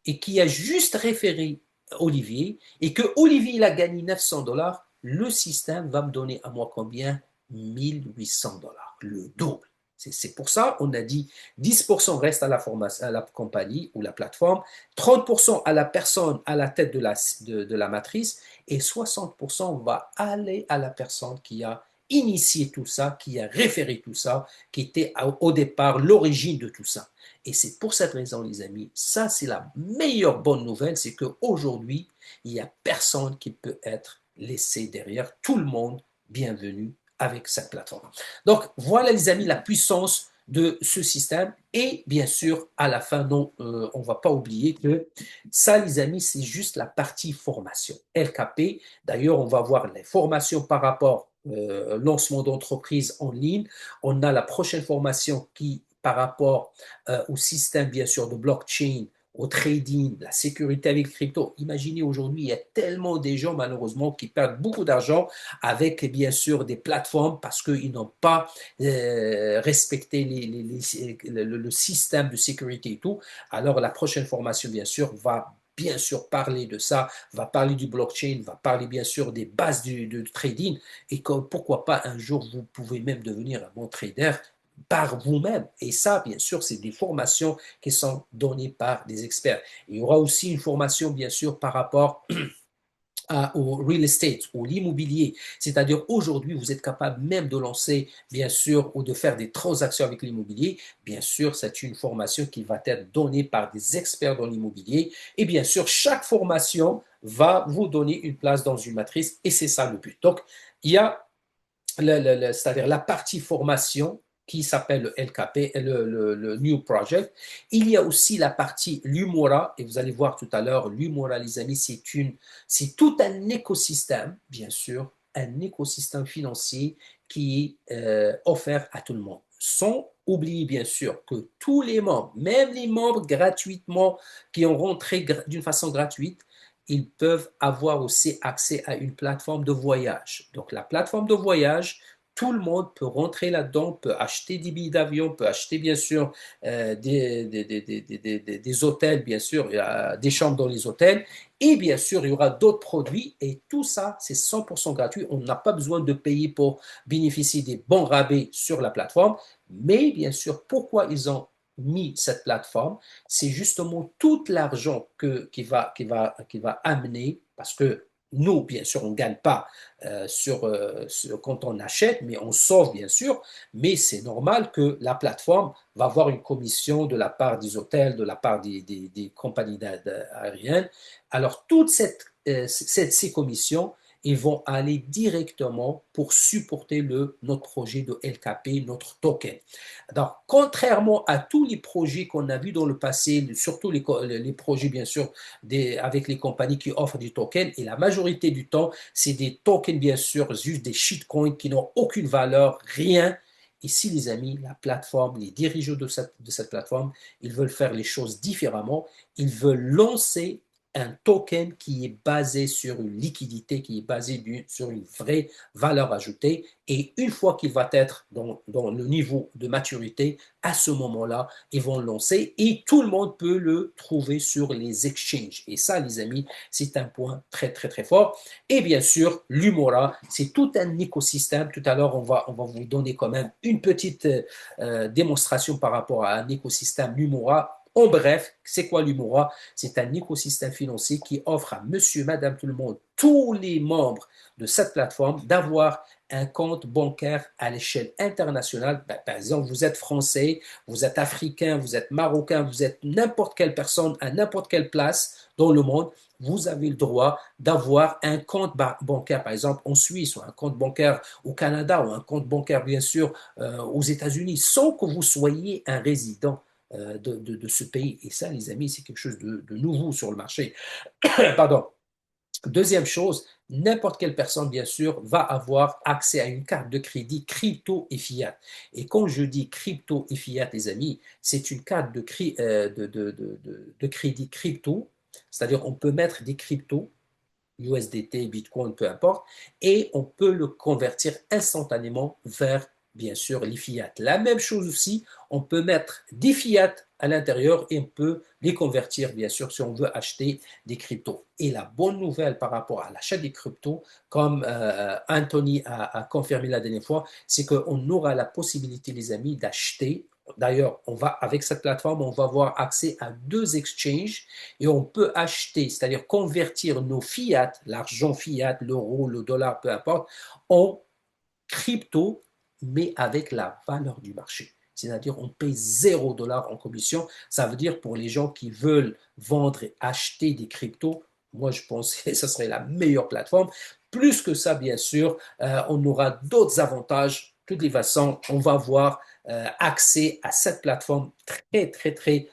et qui a juste référé Olivier et que Olivier il a gagné 900 $, le système va me donner à moi combien? 1800 $, le double. C'est pour ça on a dit 10% reste à la, formation, à la compagnie ou la plateforme, 30% à la personne à la tête de la matrice et 60% va aller à la personne qui a initié tout ça, qui a référé tout ça, qui était au départ l'origine de tout ça. Et c'est pour cette raison, les amis, ça c'est la meilleure bonne nouvelle, c'est qu'aujourd'hui, il n'y a personne qui peut être laissé derrière, tout le monde bienvenu avec cette plateforme. Donc voilà les amis la puissance de ce système et bien sûr à la fin non, on ne va pas oublier que ça les amis c'est juste la partie formation LKP. D'ailleurs on va voir les formations par rapport lancement d'entreprise en ligne. On a la prochaine formation qui par rapport au système bien sûr de blockchain, au trading, la sécurité avec le crypto. Imaginez aujourd'hui, il y a tellement de gens malheureusement qui perdent beaucoup d'argent avec bien sûr des plateformes parce qu'ils n'ont pas respecté le système de sécurité et tout. Alors la prochaine formation bien sûr va bien sûr parler de ça, va parler du blockchain, va parler bien sûr des bases du trading et pourquoi pas un jour vous pouvez même devenir un bon trader par vous-même. Et ça, bien sûr, c'est des formations qui sont données par des experts. Il y aura aussi une formation, bien sûr, par rapport au real estate, ou l'immobilier. C'est-à-dire aujourd'hui, vous êtes capable même de lancer, bien sûr, ou de faire des transactions avec l'immobilier. Bien sûr, c'est une formation qui va être donnée par des experts dans l'immobilier. Et bien sûr, chaque formation va vous donner une place dans une matrice et c'est ça le but. Donc, il y a c'est-à-dire la partie formation qui s'appelle le LKP, le New Project. Il y a aussi la partie Lumora, et vous allez voir tout à l'heure, Lumora, les amis, c'est tout un écosystème, bien sûr, un écosystème financier qui est offert à tout le monde. Sans oublier, bien sûr, que tous les membres, même les membres gratuitement, qui ont rentré d'une façon gratuite, ils peuvent avoir aussi accès à une plateforme de voyage. Donc la plateforme de voyage, tout le monde peut rentrer là-dedans, peut acheter des billets d'avion, peut acheter bien sûr des hôtels, bien sûr, des chambres dans les hôtels. Et bien sûr, il y aura d'autres produits et tout ça, c'est 100% gratuit. On n'a pas besoin de payer pour bénéficier des bons rabais sur la plateforme. Mais bien sûr, pourquoi ils ont mis cette plateforme? C'est justement tout l'argent qui va amener, parce que nous, bien sûr, on ne gagne pas quand on achète, mais on sauve, bien sûr, mais c'est normal que la plateforme va avoir une commission de la part des hôtels, de la part des compagnies aériennes. Alors, toutes ces commissions, ils vont aller directement pour supporter notre projet de LKP, notre token. Donc, contrairement à tous les projets qu'on a vus dans le passé, surtout les projets, bien sûr, avec les compagnies qui offrent du token, et la majorité du temps, c'est des tokens, bien sûr, juste des shitcoins qui n'ont aucune valeur, rien. Ici, les amis, la plateforme, les dirigeants de cette plateforme, ils veulent faire les choses différemment. Ils veulent lancer un token qui est basé sur une liquidité, qui est basé sur une vraie valeur ajoutée. Et une fois qu'il va être dans le niveau de maturité, à ce moment-là, ils vont le lancer et tout le monde peut le trouver sur les exchanges. Et ça, les amis, c'est un point très, très, très fort. Et bien sûr, l'Umora, c'est tout un écosystème. Tout à l'heure, on va vous donner quand même une petite démonstration par rapport à un écosystème l'Umora. En bref, c'est quoi l'Umora? C'est un écosystème financier qui offre à monsieur, madame, tout le monde tous les membres de cette plateforme d'avoir un compte bancaire à l'échelle internationale. Ben, par exemple, vous êtes français, vous êtes africain, vous êtes marocain, vous êtes n'importe quelle personne à n'importe quelle place dans le monde, vous avez le droit d'avoir un compte bancaire, par exemple en Suisse, ou un compte bancaire au Canada, ou un compte bancaire, bien sûr, aux États-Unis, sans que vous soyez un résident de ce pays. Et ça, les amis, c'est quelque chose de nouveau sur le marché. Pardon. Deuxième chose, n'importe quelle personne, bien sûr, va avoir accès à une carte de crédit crypto et fiat. Et quand je dis crypto et fiat, les amis, c'est une carte de crédit crypto, c'est-à-dire on peut mettre des cryptos, USDT, Bitcoin, peu importe, et on peut le convertir instantanément vers, bien sûr, les fiat. La même chose aussi, on peut mettre des fiat à l'intérieur et on peut les convertir, bien sûr, si on veut acheter des cryptos. Et la bonne nouvelle par rapport à l'achat des cryptos, comme Anthony a confirmé la dernière fois, c'est qu'on aura la possibilité, les amis, d'acheter. D'ailleurs, on va avec cette plateforme, on va avoir accès à deux exchanges et on peut acheter, c'est-à-dire convertir nos fiat, l'argent fiat, l'euro, le dollar, peu importe, en crypto, mais avec la valeur du marché. C'est-à-dire on paye 0 $ en commission. Ça veut dire pour les gens qui veulent vendre et acheter des cryptos, moi je pense que ce serait la meilleure plateforme. Plus que ça, bien sûr, on aura d'autres avantages. De toutes les façons, on va avoir accès à cette plateforme très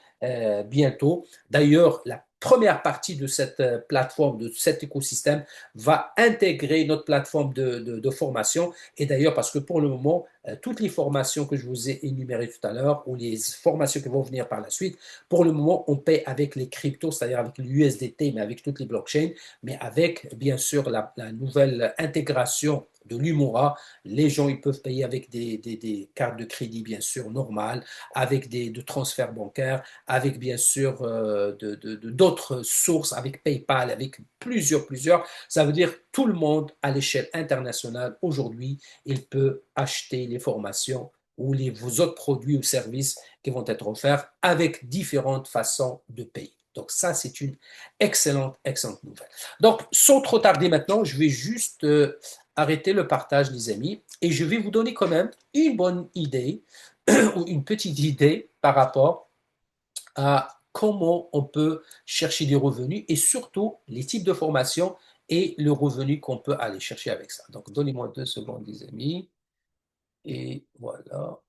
bientôt. D'ailleurs, la première partie de cette plateforme, de cet écosystème, va intégrer notre plateforme de formation. Et d'ailleurs, parce que pour le moment, toutes les formations que je vous ai énumérées tout à l'heure, ou les formations qui vont venir par la suite, pour le moment, on paie avec les cryptos, c'est-à-dire avec l'USDT, mais avec toutes les blockchains, mais avec, bien sûr, la nouvelle intégration de l'Umora, les gens ils peuvent payer avec des cartes de crédit bien sûr normales, avec de transferts bancaires, avec bien sûr d'autres sources, avec PayPal, avec plusieurs. Ça veut dire tout le monde à l'échelle internationale aujourd'hui, il peut acheter les formations ou vos autres produits ou services qui vont être offerts avec différentes façons de payer. Donc ça, c'est une excellente nouvelle. Donc, sans trop tarder maintenant, je vais juste arrêter le partage, les amis, et je vais vous donner quand même une bonne idée ou une petite idée par rapport à comment on peut chercher des revenus et surtout les types de formation et le revenu qu'on peut aller chercher avec ça. Donc, donnez-moi 2 secondes, les amis. Et voilà.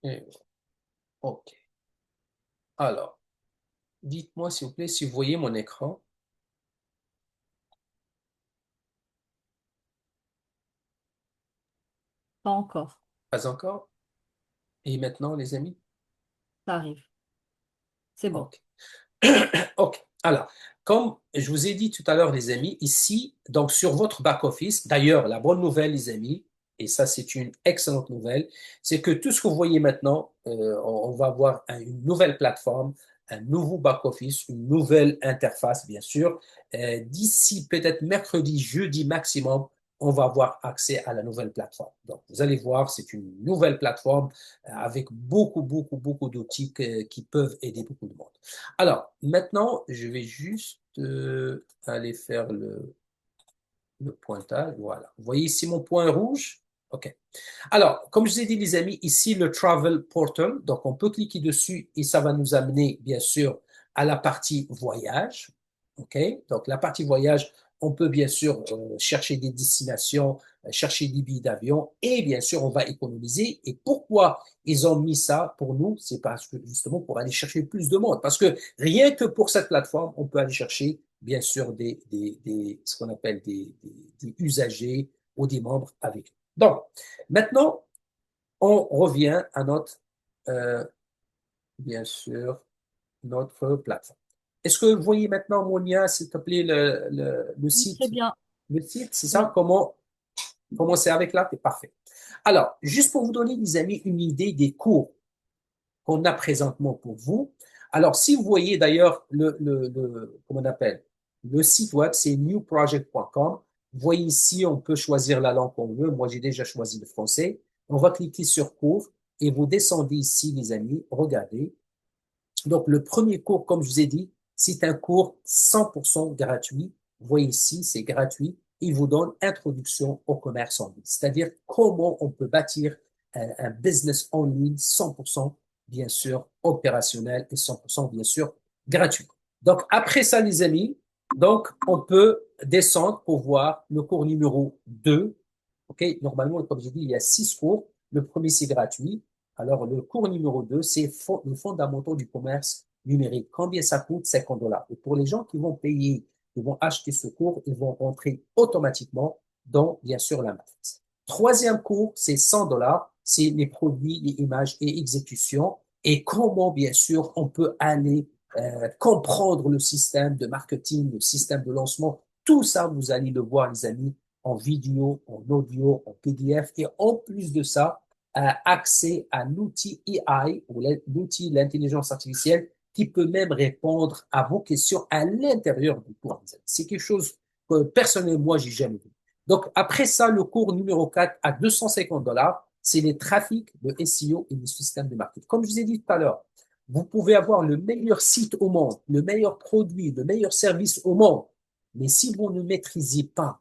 Et, OK. Alors, dites-moi s'il vous plaît si vous voyez mon écran. Pas encore. Pas encore. Et maintenant, les amis? Ça arrive. C'est bon. OK. OK. Alors, comme je vous ai dit tout à l'heure, les amis, ici, donc sur votre back-office, d'ailleurs, la bonne nouvelle, les amis, et ça, c'est une excellente nouvelle, c'est que tout ce que vous voyez maintenant, on va avoir une nouvelle plateforme, un nouveau back-office, une nouvelle interface, bien sûr. D'ici peut-être mercredi, jeudi maximum, on va avoir accès à la nouvelle plateforme. Donc, vous allez voir, c'est une nouvelle plateforme avec beaucoup d'outils qui peuvent aider beaucoup de monde. Alors, maintenant, je vais juste aller faire le pointage. Voilà. Vous voyez ici mon point rouge? OK. Alors, comme je vous ai dit, les amis, ici le Travel Portal. Donc, on peut cliquer dessus et ça va nous amener, bien sûr, à la partie voyage. OK? Donc, la partie voyage, on peut bien sûr chercher des destinations, chercher des billets d'avion et bien sûr, on va économiser. Et pourquoi ils ont mis ça pour nous? C'est parce que justement pour aller chercher plus de monde. Parce que rien que pour cette plateforme, on peut aller chercher bien sûr ce qu'on appelle des usagers ou des membres avec nous. Donc, maintenant, on revient à notre, euh, bien sûr, notre plateforme. Est-ce que vous voyez maintenant mon lien, s'il te plaît, le Oui, très site? bien. Le site, c'est ça? Oui. Comment c'est avec là? C'est parfait. Alors, juste pour vous donner, les amis, une idée des cours qu'on a présentement pour vous. Alors, si vous voyez d'ailleurs comment on appelle, le site web, c'est newproject.com. Vous voyez ici, on peut choisir la langue qu'on veut. Moi, j'ai déjà choisi le français. On va cliquer sur cours et vous descendez ici, les amis. Regardez. Donc, le premier cours, comme je vous ai dit, c'est un cours 100% gratuit. Vous voyez ici, c'est gratuit. Il vous donne introduction au commerce en ligne, c'est-à-dire comment on peut bâtir un business en ligne 100% bien sûr opérationnel et 100% bien sûr gratuit. Donc, après ça, les amis, donc on peut descendre pour voir le cours numéro 2. OK? Normalement, comme j'ai dit, il y a 6 cours. Le premier, c'est gratuit. Alors, le cours numéro 2, c'est les fondamentaux du commerce numérique. Combien ça coûte? 50 $. Et pour les gens qui vont payer, qui vont acheter ce cours, ils vont rentrer automatiquement dans, bien sûr, la matrice. Troisième cours, c'est 100 $. C'est les produits, les images et exécutions. Et comment, bien sûr, on peut aller comprendre le système de marketing, le système de lancement. Tout ça, vous allez le voir, les amis, en vidéo, en audio, en PDF. Et en plus de ça, accès à l'outil AI ou l'outil l'intelligence artificielle qui peut même répondre à vos questions à l'intérieur du cours. C'est quelque chose que personnellement, moi, j'ai jamais vu. Donc, après ça, le cours numéro 4 à 250 $, c'est les trafics, le SEO et le système de marketing. Comme je vous ai dit tout à l'heure, vous pouvez avoir le meilleur site au monde, le meilleur produit, le meilleur service au monde. Mais si vous ne maîtrisez pas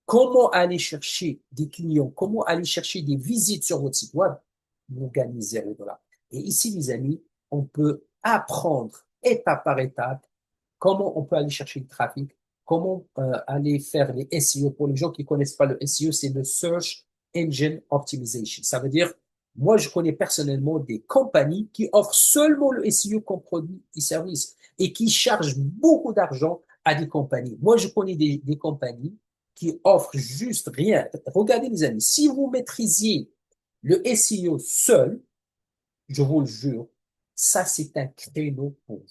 comment aller chercher des clients, comment aller chercher des visites sur votre site web, vous gagnez 0 $. Et ici, les amis, on peut apprendre étape par étape comment on peut aller chercher le trafic, comment aller faire les SEO. Pour les gens qui connaissent pas le SEO, c'est le Search Engine Optimization. Ça veut dire, moi, je connais personnellement des compagnies qui offrent seulement le SEO comme produit et service et qui chargent beaucoup d'argent à des compagnies. Moi, je connais des compagnies qui offrent juste rien. Regardez, les amis, si vous maîtrisiez le SEO seul, je vous le jure, ça, c'est un créneau pour vous.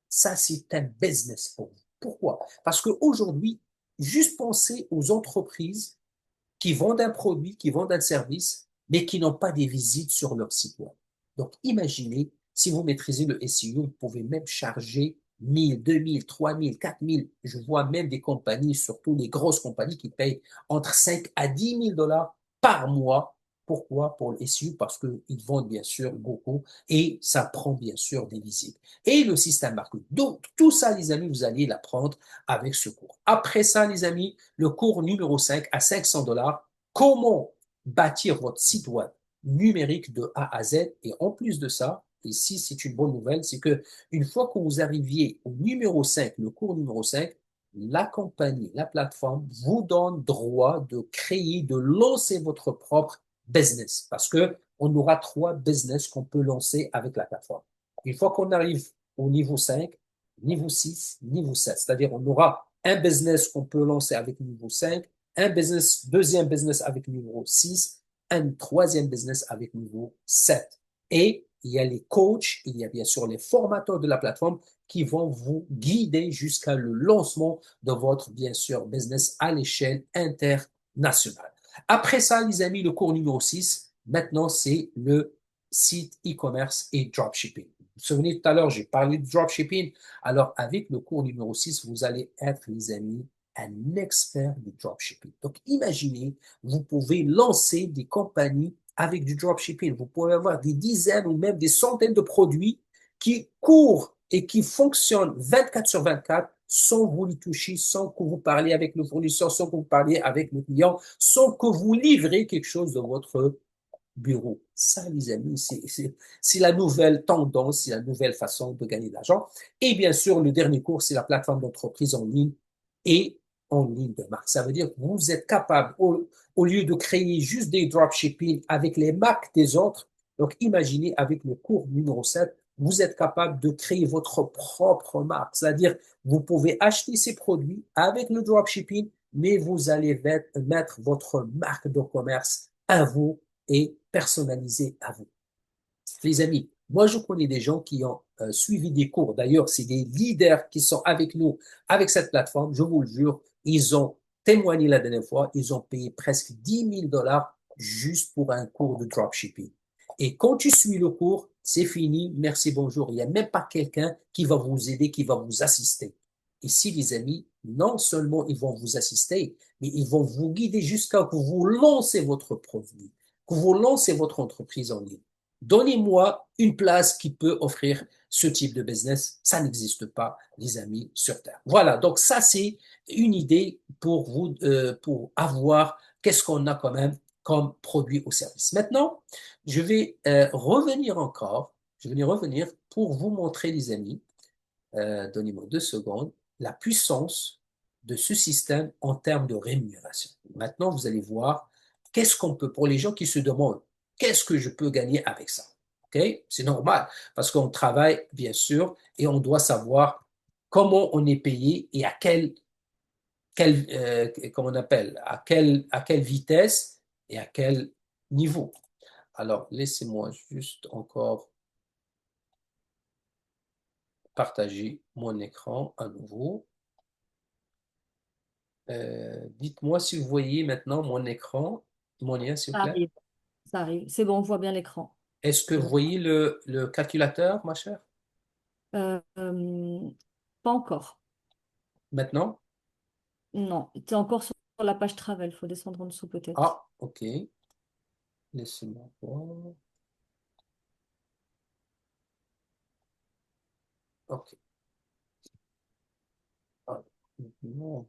Ça, c'est un business pour vous. Pourquoi? Parce qu'aujourd'hui, juste pensez aux entreprises qui vendent un produit, qui vendent un service, mais qui n'ont pas des visites sur leur site web. Donc, imaginez, si vous maîtrisez le SEO, vous pouvez même charger 1000, 2000, 3000, 4000. Je vois même des compagnies, surtout les grosses compagnies, qui payent entre 5 à 10 000 $ par mois. Pourquoi? Pour le SEO, parce qu'ils vendent bien sûr beaucoup et ça prend bien sûr des visites. Et le système marketing. Donc, tout ça, les amis, vous allez l'apprendre avec ce cours. Après ça, les amis, le cours numéro 5 à 500 $, comment bâtir votre site web numérique de A à Z. Et en plus de ça, ici, c'est une bonne nouvelle, c'est que une fois que vous arriviez au numéro 5, le cours numéro 5, la compagnie, la plateforme vous donne droit de créer, de lancer votre propre business parce que on aura 3 business qu'on peut lancer avec la plateforme. Une fois qu'on arrive au niveau 5, niveau 6, niveau 7, c'est-à-dire on aura un business qu'on peut lancer avec niveau 5, un business, deuxième business avec niveau 6, un troisième business avec niveau 7. Et il y a les coachs, il y a bien sûr les formateurs de la plateforme qui vont vous guider jusqu'à le lancement de votre, bien sûr, business à l'échelle internationale. Après ça, les amis, le cours numéro 6, maintenant, c'est le site e-commerce et dropshipping. Vous vous souvenez, tout à l'heure, j'ai parlé de dropshipping. Alors, avec le cours numéro 6, vous allez être, les amis, un expert du dropshipping. Donc, imaginez, vous pouvez lancer des compagnies avec du dropshipping. Vous pouvez avoir des dizaines ou même des centaines de produits qui courent et qui fonctionnent 24 sur 24 sans vous les toucher, sans que vous parliez avec le fournisseur, sans que vous parliez avec le client, sans que vous livrez quelque chose de votre bureau. Ça, les amis, c'est la nouvelle tendance, c'est la nouvelle façon de gagner de l'argent. Et bien sûr, le dernier cours, c'est la plateforme d'entreprise en ligne et en ligne de marque. Ça veut dire que vous êtes capable, au lieu de créer juste des dropshipping avec les marques des autres, donc imaginez avec le cours numéro 7, vous êtes capable de créer votre propre marque. C'est-à-dire, vous pouvez acheter ces produits avec le dropshipping, mais vous allez mettre votre marque de commerce à vous et personnalisée à vous. Les amis, moi je connais des gens qui ont suivi des cours. D'ailleurs, c'est des leaders qui sont avec nous, avec cette plateforme. Je vous le jure, ils ont témoigné la dernière fois, ils ont payé presque 10 000 $ juste pour un cours de dropshipping. Et quand tu suis le cours, c'est fini, merci, bonjour. Il n'y a même pas quelqu'un qui va vous aider, qui va vous assister. Ici, les amis, non seulement ils vont vous assister, mais ils vont vous guider jusqu'à que vous lancez votre produit, que vous lancez votre entreprise en ligne. Donnez-moi une place qui peut offrir ce type de business. Ça n'existe pas, les amis, sur Terre. Voilà, donc ça, c'est une idée pour vous, pour avoir qu'est-ce qu'on a quand même comme produit ou service. Maintenant, je vais revenir encore, je vais revenir pour vous montrer, les amis, donnez-moi 2 secondes, la puissance de ce système en termes de rémunération. Maintenant, vous allez voir qu'est-ce qu'on peut, pour les gens qui se demandent, qu'est-ce que je peux gagner avec ça? OK? C'est normal parce qu'on travaille, bien sûr, et on doit savoir comment on est payé et à comment on appelle, à quelle vitesse et à quel niveau. Alors, laissez-moi juste encore partager mon écran à nouveau. Dites-moi si vous voyez maintenant mon écran, mon lien, s'il vous Ça plaît. arrive, ça arrive. C'est bon, on voit bien l'écran. Est-ce que C'est vous bon. voyez le calculateur, ma chère? Euh, euh, Pas encore. Maintenant? Non, tu es encore sur la page Travel. Il faut descendre en dessous peut-être. Ah, OK. Laissez-moi voir. OK. Ah, non.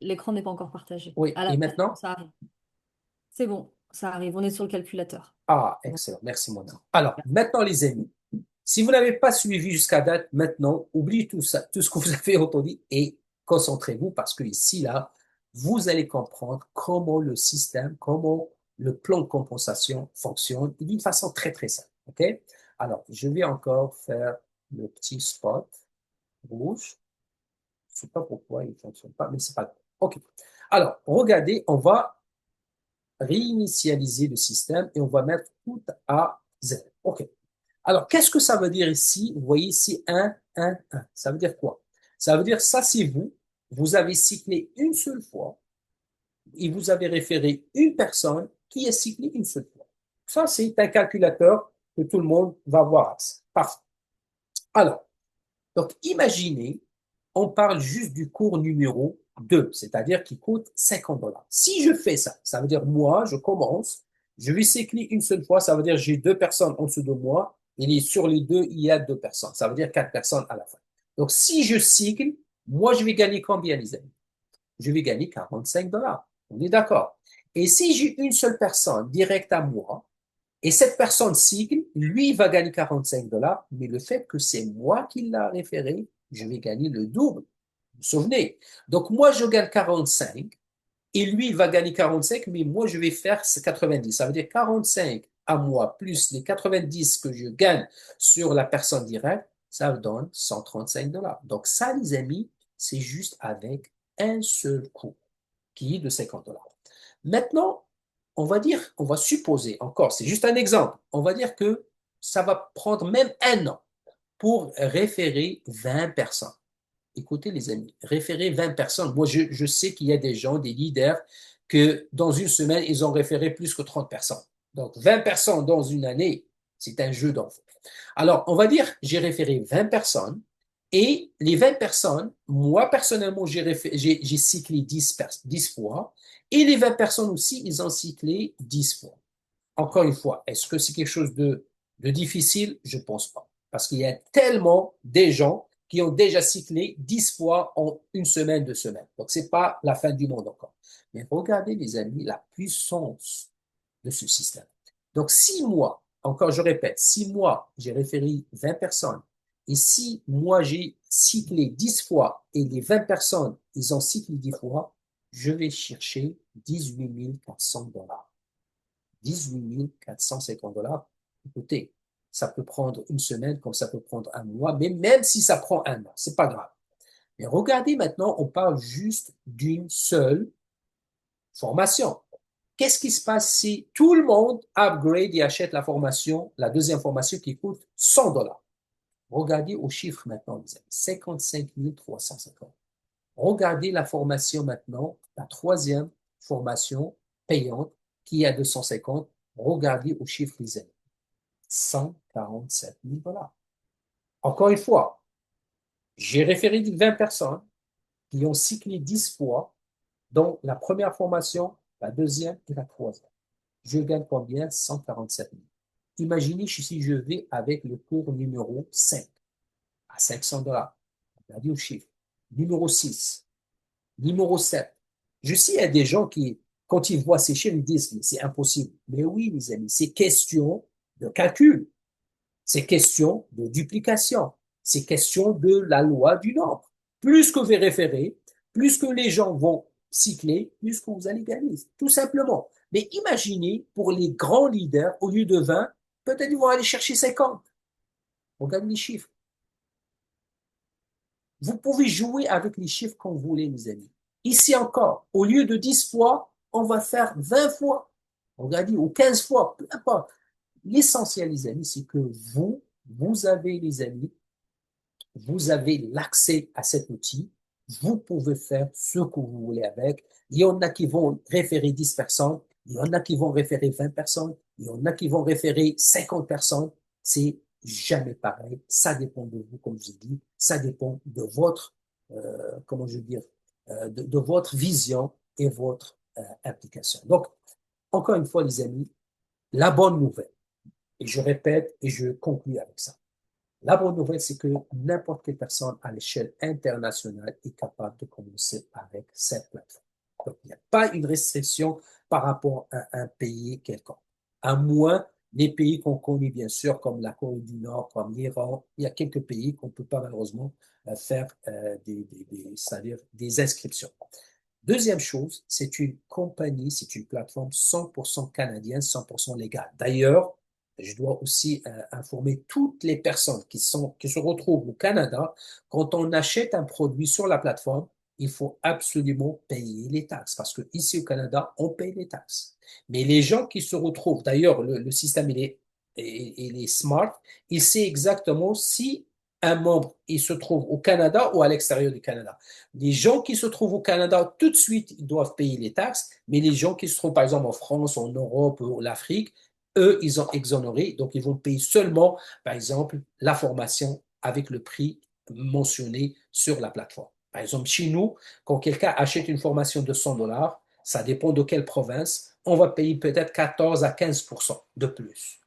L'écran n'est pas encore partagé. Oui, Ah et là, c'est bon, maintenant? ça arrive. C'est bon, ça arrive. On est sur le calculateur. Ah, C'est bon. excellent. Merci, mon ami. Alors, maintenant, les amis, si vous n'avez pas suivi jusqu'à date, maintenant, oubliez tout ça, tout ce que vous avez entendu et concentrez-vous parce que ici, là, vous allez comprendre comment le système, comment le plan de compensation fonctionne d'une façon très, très simple. OK? Alors, je vais encore faire le petit spot rouge. Je ne sais pas pourquoi il ne fonctionne pas, mais c'est pas grave. OK. Alors, regardez, on va réinitialiser le système et on va mettre tout à zéro. OK. Alors, qu'est-ce que ça veut dire ici? Vous voyez ici 1, 1, 1. Ça veut dire quoi? Ça veut dire ça, c'est vous. Vous avez cyclé une seule fois et vous avez référé une personne qui est cyclée une seule fois. Ça, c'est un calculateur que tout le monde va voir. Parfait. Alors, donc imaginez, on parle juste du cours numéro 2, c'est-à-dire qui coûte 50 dollars. Si je fais ça, ça veut dire moi, je commence, je vais cycler une seule fois, ça veut dire j'ai 2 personnes en dessous de moi, et sur les deux, il y a 2 personnes. Ça veut dire 4 personnes à la fin. Donc si je cycle, moi, je vais gagner combien, les amis? Je vais gagner 45 dollars. On est d'accord. Et si j'ai une seule personne directe à moi, et cette personne cycle, lui, va gagner 45 dollars, mais le fait que c'est moi qui l'a référé, je vais gagner le double. Vous vous souvenez? Donc, moi, je gagne 45 et lui, il va gagner 45, mais moi, je vais faire 90. Ça veut dire 45 à moi plus les 90 que je gagne sur la personne directe, ça donne 135 dollars. Donc, ça, les amis, c'est juste avec un seul coût qui est de 50 dollars. Maintenant, on va dire, on va supposer encore, c'est juste un exemple, on va dire que ça va prendre même un an pour référer 20 personnes. Écoutez, les amis, référer 20 personnes. Moi, je sais qu'il y a des gens, des leaders, que dans une semaine, ils ont référé plus que 30 personnes. Donc, 20 personnes dans une année, c'est un jeu d'enfant. Alors, on va dire, j'ai référé 20 personnes et les 20 personnes, moi, personnellement, j'ai cyclé 10 fois et les 20 personnes aussi, ils ont cyclé 10 fois. Encore une fois, est-ce que c'est quelque chose de difficile? Je ne pense pas. Parce qu'il y a tellement des gens qui ont déjà cyclé 10 fois en une semaine, 2 semaines. Donc, ce n'est pas la fin du monde encore. Mais regardez, les amis, la puissance de ce système. Donc, si moi, encore je répète, si moi, j'ai référé 20 personnes, et si moi, j'ai cyclé 10 fois, et les 20 personnes, ils ont cyclé 10 fois, je vais chercher 18 400 dollars. 18 450 dollars. Écoutez, ça peut prendre une semaine comme ça peut prendre un mois, mais même si ça prend un an, c'est pas grave. Mais regardez maintenant, on parle juste d'une seule formation. Qu'est-ce qui se passe si tout le monde upgrade et achète la formation, la deuxième formation qui coûte 100 dollars? Regardez aux chiffres maintenant, les amis. 55 350. Regardez la formation maintenant, la troisième formation payante qui est à 250. Regardez au chiffre les amis. 147 000 dollars. Encore une fois, j'ai référé 20 personnes qui ont cyclé 10 fois dans la première formation, la deuxième et la troisième. Je gagne combien? 147 000. Imaginez si je vais avec le cours numéro 5 à 500 dollars. Regardez au chiffre. Numéro 6, numéro 7. Je sais, il y a des gens qui, quand ils voient ces chiffres, ils disent, mais c'est impossible. Mais oui, mes amis, c'est question de calcul. C'est question de duplication. C'est question de la loi du nombre. Plus que vous référez, plus que les gens vont cycler, plus que vous allez gagner. Tout simplement. Mais imaginez, pour les grands leaders, au lieu de 20, peut-être ils vont aller chercher 50. On gagne les chiffres. Vous pouvez jouer avec les chiffres quand vous voulez, mes amis. Ici encore, au lieu de 10 fois, on va faire 20 fois. On va dire, ou 15 fois, peu importe. L'essentiel, les amis, c'est que vous avez, les amis, vous avez l'accès à cet outil. Vous pouvez faire ce que vous voulez avec. Il y en a qui vont référer 10 personnes. Il y en a qui vont référer 20 personnes. Il y en a qui vont référer 50 personnes. C'est jamais pareil. Ça dépend de vous, comme je dis. Ça dépend de votre, comment je veux dire, de votre vision et votre application. Donc, encore une fois, les amis, la bonne nouvelle, et je répète et je conclue avec ça. La bonne nouvelle, c'est que n'importe quelle personne à l'échelle internationale est capable de commencer avec cette plateforme. Donc, il n'y a pas une restriction par rapport à un pays quelconque. À moins des pays qu'on connaît bien sûr, comme la Corée du Nord, comme l'Iran. Il y a quelques pays qu'on ne peut pas malheureusement faire c'est-à-dire des inscriptions. Deuxième chose, c'est une compagnie, c'est une plateforme 100% canadienne, 100% légale. D'ailleurs, je dois aussi informer toutes les personnes qui se retrouvent au Canada. Quand on achète un produit sur la plateforme, il faut absolument payer les taxes parce que ici au Canada, on paye les taxes. Mais les gens qui se retrouvent, d'ailleurs, le système il est smart, il sait exactement si un membre il se trouve au Canada ou à l'extérieur du Canada. Les gens qui se trouvent au Canada, tout de suite, ils doivent payer les taxes, mais les gens qui se trouvent, par exemple, en France, en Europe ou l'Afrique, eux, ils ont exonéré, donc ils vont payer seulement, par exemple, la formation avec le prix mentionné sur la plateforme. Par exemple, chez nous, quand quelqu'un achète une formation de 100 dollars, ça dépend de quelle province, on va payer peut-être 14 à 15 de plus.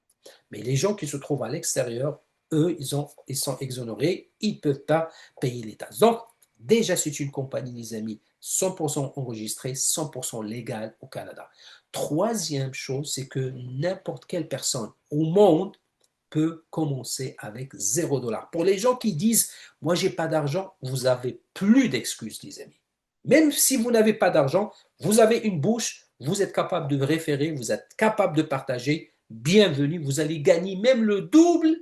Mais les gens qui se trouvent à l'extérieur, eux, ils sont exonérés, ils ne peuvent pas payer les taxes. Donc, déjà, c'est une compagnie, les amis, 100% enregistrée, 100% légale au Canada. Troisième chose, c'est que n'importe quelle personne au monde peut commencer avec 0 dollar. Pour les gens qui disent, moi, j'ai pas d'argent, vous avez plus d'excuses, les amis. Même si vous n'avez pas d'argent, vous avez une bouche, vous êtes capable de référer, vous êtes capable de partager. Bienvenue, vous allez gagner même le double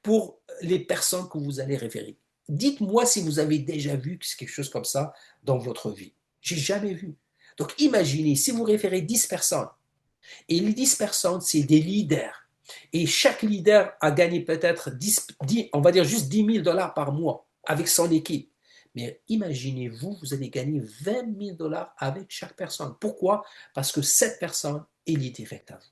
pour les personnes que vous allez référer. Dites-moi si vous avez déjà vu quelque chose comme ça dans votre vie. J'ai jamais vu. Donc imaginez, si vous référez 10 personnes, et les 10 personnes, c'est des leaders, et chaque leader a gagné peut-être 10, on va dire juste 10 000 dollars par mois avec son équipe. Mais imaginez-vous, vous allez gagner 20 000 dollars avec chaque personne. Pourquoi? Parce que cette personne est liée direct à vous.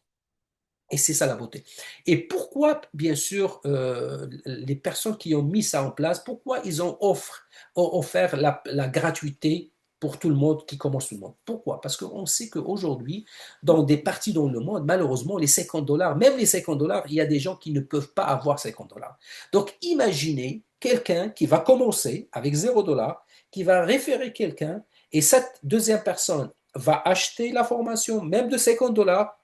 Et c'est ça la beauté. Et pourquoi, bien sûr, les personnes qui ont mis ça en place, pourquoi ils ont offert la gratuité pour tout le monde, qui commence tout le monde? Pourquoi? Parce qu'on sait qu'aujourd'hui, dans des parties dans le monde, malheureusement, les 50 dollars, même les 50 dollars, il y a des gens qui ne peuvent pas avoir 50 dollars. Donc, imaginez quelqu'un qui va commencer avec 0 dollars, qui va référer quelqu'un, et cette deuxième personne va acheter la formation, même de 50 dollars,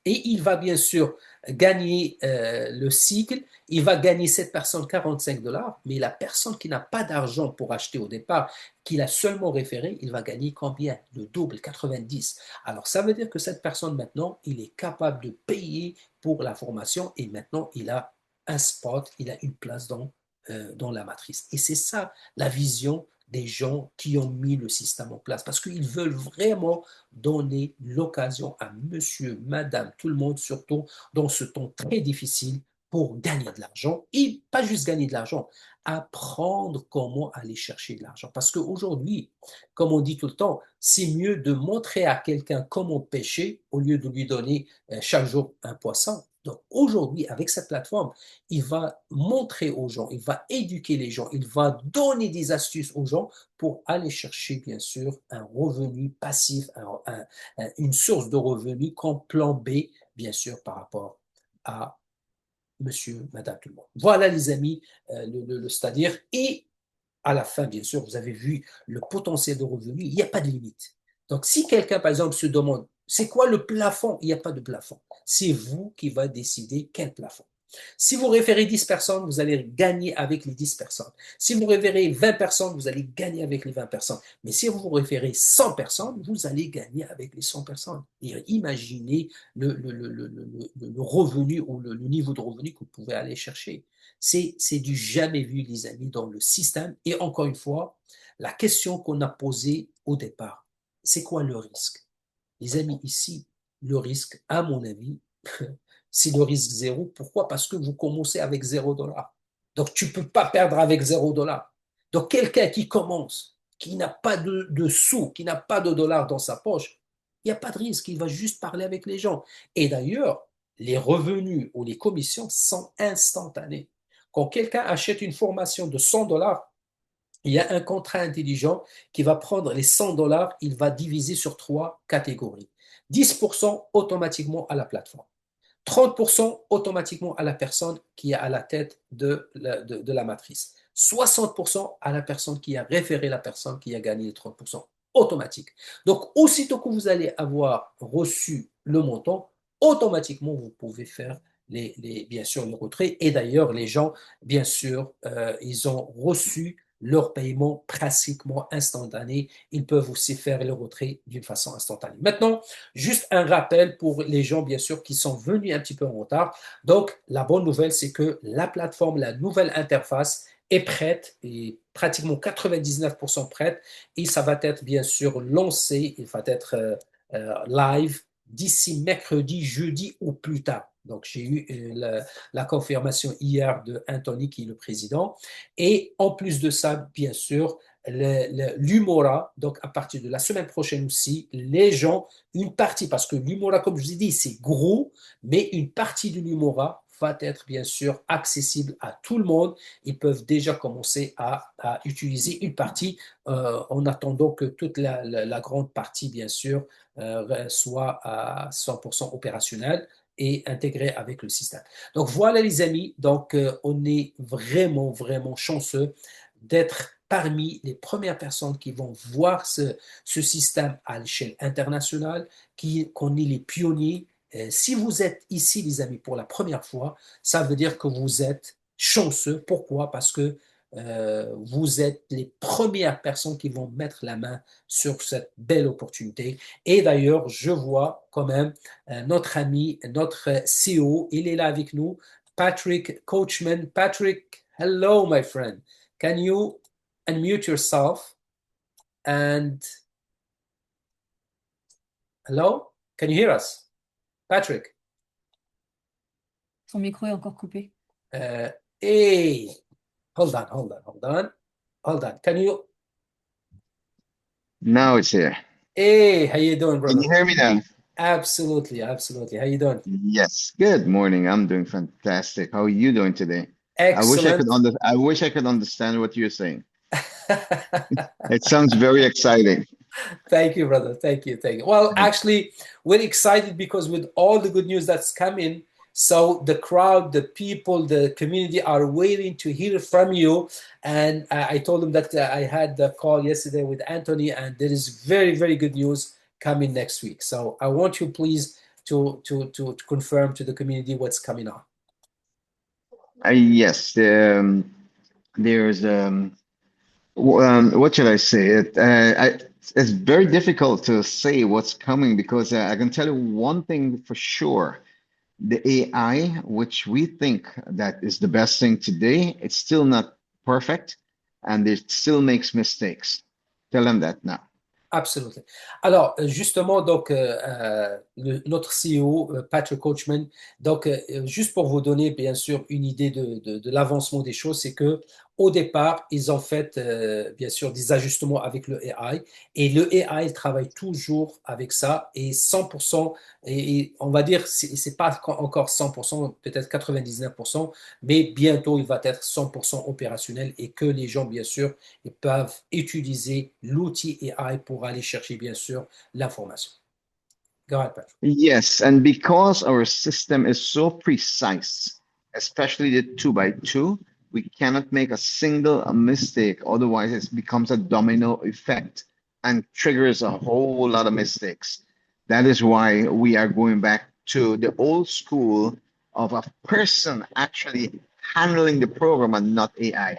et il va bien sûr gagner le cycle, il va gagner cette personne 45 dollars, mais la personne qui n'a pas d'argent pour acheter au départ, qui l'a seulement référé, il va gagner combien? Le double, 90. Alors ça veut dire que cette personne maintenant, il est capable de payer pour la formation et maintenant il a un spot, il a une place dans la matrice. Et c'est ça la vision des gens qui ont mis le système en place, parce qu'ils veulent vraiment donner l'occasion à monsieur, madame, tout le monde, surtout dans ce temps très difficile, pour gagner de l'argent et pas juste gagner de l'argent, apprendre comment aller chercher de l'argent. Parce qu'aujourd'hui, comme on dit tout le temps, c'est mieux de montrer à quelqu'un comment pêcher au lieu de lui donner chaque jour un poisson. Donc aujourd'hui, avec cette plateforme, il va montrer aux gens, il va éduquer les gens, il va donner des astuces aux gens pour aller chercher, bien sûr, un revenu passif, une source de revenus comme plan B, bien sûr, par rapport à monsieur, madame, tout le monde. Voilà, les amis, c'est-à-dire, et à la fin, bien sûr, vous avez vu le potentiel de revenus, il n'y a pas de limite. Donc, si quelqu'un, par exemple, se demande, c'est quoi le plafond? Il n'y a pas de plafond. C'est vous qui va décider quel plafond. Si vous référez 10 personnes, vous allez gagner avec les 10 personnes. Si vous référez 20 personnes, vous allez gagner avec les 20 personnes. Mais si vous référez 100 personnes, vous allez gagner avec les 100 personnes. Et imaginez le revenu ou le niveau de revenu que vous pouvez aller chercher. C'est du jamais vu, les amis, dans le système. Et encore une fois, la question qu'on a posée au départ, c'est quoi le risque? Les amis, ici, le risque, à mon avis, c'est le risque zéro. Pourquoi? Parce que vous commencez avec 0 $. Donc, tu ne peux pas perdre avec 0 $. Donc, quelqu'un qui commence, qui n'a pas de sous, qui n'a pas de dollars dans sa poche, il n'y a pas de risque. Il va juste parler avec les gens. Et d'ailleurs, les revenus ou les commissions sont instantanés. Quand quelqu'un achète une formation de 100 $, il y a un contrat intelligent qui va prendre les 100 $, il va diviser sur trois catégories. 10% automatiquement à la plateforme. 30% automatiquement à la personne qui est à la tête de la matrice. 60% à la personne qui a référé la personne qui a gagné les 30%. Automatique. Donc, aussitôt que vous allez avoir reçu le montant, automatiquement, vous pouvez faire bien sûr le retrait. Et d'ailleurs, les gens, bien sûr, ils ont reçu leur paiement pratiquement instantané. Ils peuvent aussi faire le retrait d'une façon instantanée. Maintenant, juste un rappel pour les gens, bien sûr, qui sont venus un petit peu en retard. Donc, la bonne nouvelle, c'est que la plateforme, la nouvelle interface est prête et pratiquement 99% prête et ça va être bien sûr lancé, il va être live d'ici mercredi, jeudi ou plus tard. Donc, j'ai eu la confirmation hier de Anthony, qui est le président. Et en plus de ça, bien sûr, l'Humora, donc à partir de la semaine prochaine aussi, les gens, une partie, parce que l'Humora, comme je vous ai dit, c'est gros, mais une partie de l'Humora va être bien sûr accessible à tout le monde. Ils peuvent déjà commencer à utiliser une partie en attendant que toute la grande partie, bien sûr, soit à 100% opérationnelle et intégrée avec le système. Donc voilà les amis, donc on est vraiment, vraiment chanceux d'être parmi les premières personnes qui vont voir ce système à l'échelle internationale, qu'on est les pionniers. Si vous êtes ici, les amis, pour la première fois, ça veut dire que vous êtes chanceux. Pourquoi? Parce que vous êtes les premières personnes qui vont mettre la main sur cette belle opportunité. Et d'ailleurs, je vois quand même notre ami, notre CEO, il est là avec nous, Patrick Coachman. Patrick, hello, my friend. Can you unmute yourself and hello? Can you hear us? Patrick. Son micro est encore coupé. Uh, hey, hold on. Can you? Now it's here. Hey, how you doing, Can brother? you hear me now? Absolutely. How you doing? Yes. Good morning. I'm doing fantastic. How are you doing today? Excellent. I wish I could understand what you're saying. It sounds very exciting. Thank you, brother. Thank you. Well, actually, we're excited because with all the good news that's coming, so the crowd, the people, the community are waiting to hear from you. And I told them that I had the call yesterday with Anthony, and there is very, very good news coming next week. So I want you, please, to confirm to the community what's coming on. Yes. There's what should I say? It's very difficult to say what's coming because I can tell you one thing for sure. The AI, which we think that is the best thing today, it's still not perfect and it still makes mistakes. Tell them that now. Absolument. Alors, justement, donc, notre CEO, Patrick Coachman, donc, juste pour vous donner, bien sûr, une idée de l'avancement des choses, c'est que au départ, ils ont fait, bien sûr, des ajustements avec le AI, et le AI, il travaille toujours avec ça, et 100%, et on va dire, c'est pas encore 100%, peut-être 99%, mais bientôt, il va être 100% opérationnel, et que les gens, bien sûr, ils peuvent utiliser l'outil AI pour aller chercher, bien sûr, l'information. Go ahead, Patrick. Yes, and because our system is so precise, especially the two by two, we cannot make a single mistake. Otherwise, it becomes a domino effect and triggers a whole lot of mistakes. That is why we are going back to the old school of a person actually handling the program and not AI.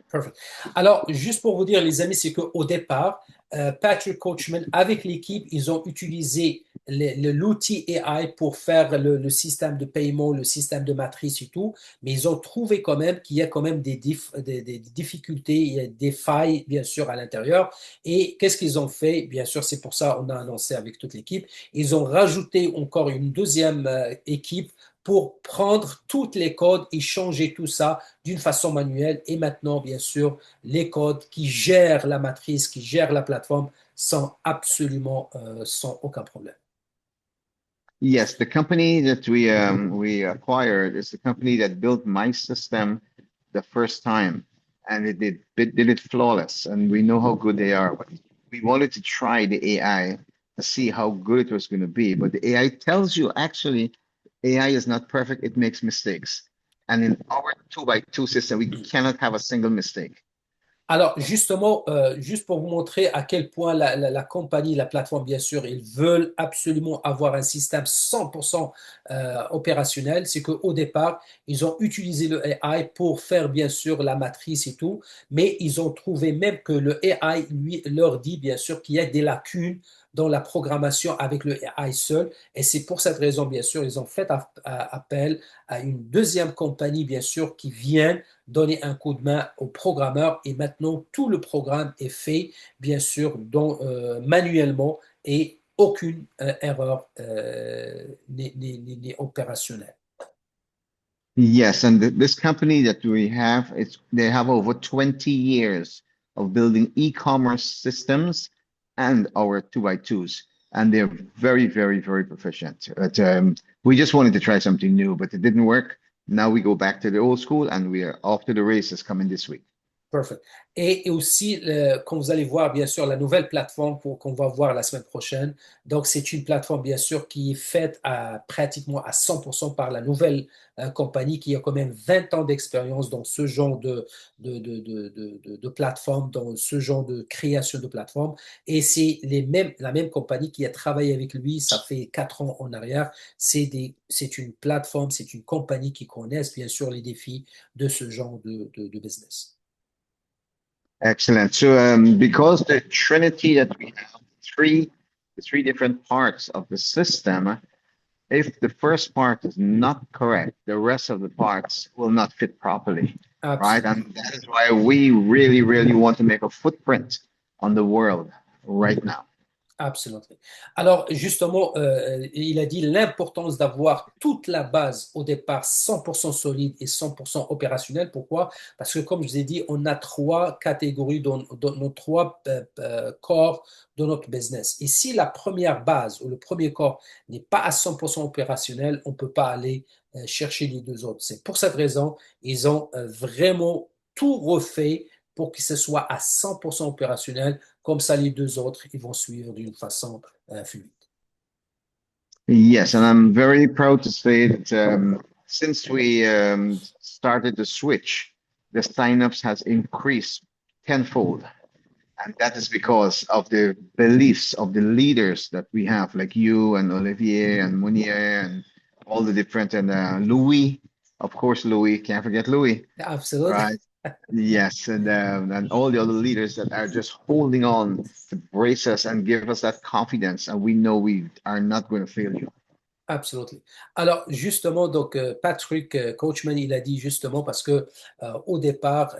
Perfect. Alors, juste pour vous dire, les amis, c'est qu'au départ, Patrick Coachman, avec l'équipe, ils ont utilisé l'outil AI pour faire le système de paiement, le système de matrice et tout, mais ils ont trouvé quand même qu'il y a quand même des difficultés, il y a des failles, bien sûr, à l'intérieur. Et qu'est-ce qu'ils ont fait? Bien sûr, c'est pour ça qu'on a annoncé avec toute l'équipe. Ils ont rajouté encore une deuxième équipe pour prendre tous les codes et changer tout ça d'une façon manuelle. Et maintenant, bien sûr, les codes qui gèrent la matrice, qui gèrent la plateforme, sont absolument sans aucun problème. Yes, the company that we acquired is the company that built my system the first time, and it did it flawless. And we know how good they are. But we wanted to try the AI to see how good it was going to be. But the AI tells you actually AI is not perfect; it makes mistakes. And in our two by two system, we cannot have a single mistake. Alors, justement, juste pour vous montrer à quel point la compagnie, la plateforme, bien sûr, ils veulent absolument avoir un système 100% opérationnel, c'est qu'au départ, ils ont utilisé le AI pour faire, bien sûr, la matrice et tout, mais ils ont trouvé même que le AI, lui, leur dit, bien sûr, qu'il y a des lacunes dans la programmation avec le AI seul. Et c'est pour cette raison, bien sûr, ils ont fait appel à une deuxième compagnie, bien sûr, qui vient donner un coup de main au programmeur et maintenant tout le programme est fait, bien sûr, manuellement et aucune erreur n'est opérationnelle. Yes, and this company that we have, they have over 20 years of building e-commerce systems and our two by twos, and they're very, very, very proficient. But we just wanted to try something new, but it didn't work. Now we go back to the old school, and we are off to the races coming this week. Perfect. Et aussi, quand vous allez voir, bien sûr, la nouvelle plateforme qu'on va voir la semaine prochaine. Donc, c'est une plateforme, bien sûr, qui est faite pratiquement à 100% par la nouvelle compagnie qui a quand même 20 ans d'expérience dans ce genre de plateforme, dans ce genre de création de plateforme. Et c'est la même compagnie qui a travaillé avec lui, ça fait 4 ans en arrière. C'est une plateforme, c'est une compagnie qui connaisse, bien sûr, les défis de ce genre de business. Excellent. So, because the trinity that we have, the three different parts of the system, if the first part is not correct, the rest of the parts will not fit properly, right? Absolument. And that is why we really, really want to make a footprint on the world right now. Absolument. Alors, justement, il a dit l'importance d'avoir toute la base au départ 100% solide et 100% opérationnelle. Pourquoi? Parce que, comme je vous ai dit, on a trois catégories dans nos trois corps de notre business. Et si la première base ou le premier corps n'est pas à 100% opérationnel, on ne peut pas aller chercher les deux autres. C'est pour cette raison, ils ont vraiment tout refait pour que ce soit à 100% opérationnel. Comme ça, les deux autres, ils vont suivre d'une façon fluide. Yes, and I'm very proud to say that since we started the switch, the signups has increased tenfold. And that is because of the beliefs of the leaders that we have, like you and Olivier and Munier and all the different, and Louis, of course, Louis, can't forget Louis, Absolutely. right? Yes, and all the other leaders that are just holding on to brace us and give us that confidence, and we know we are not going to fail you. Absolument. Alors, justement, donc, Patrick Coachman, il a dit justement parce que au départ,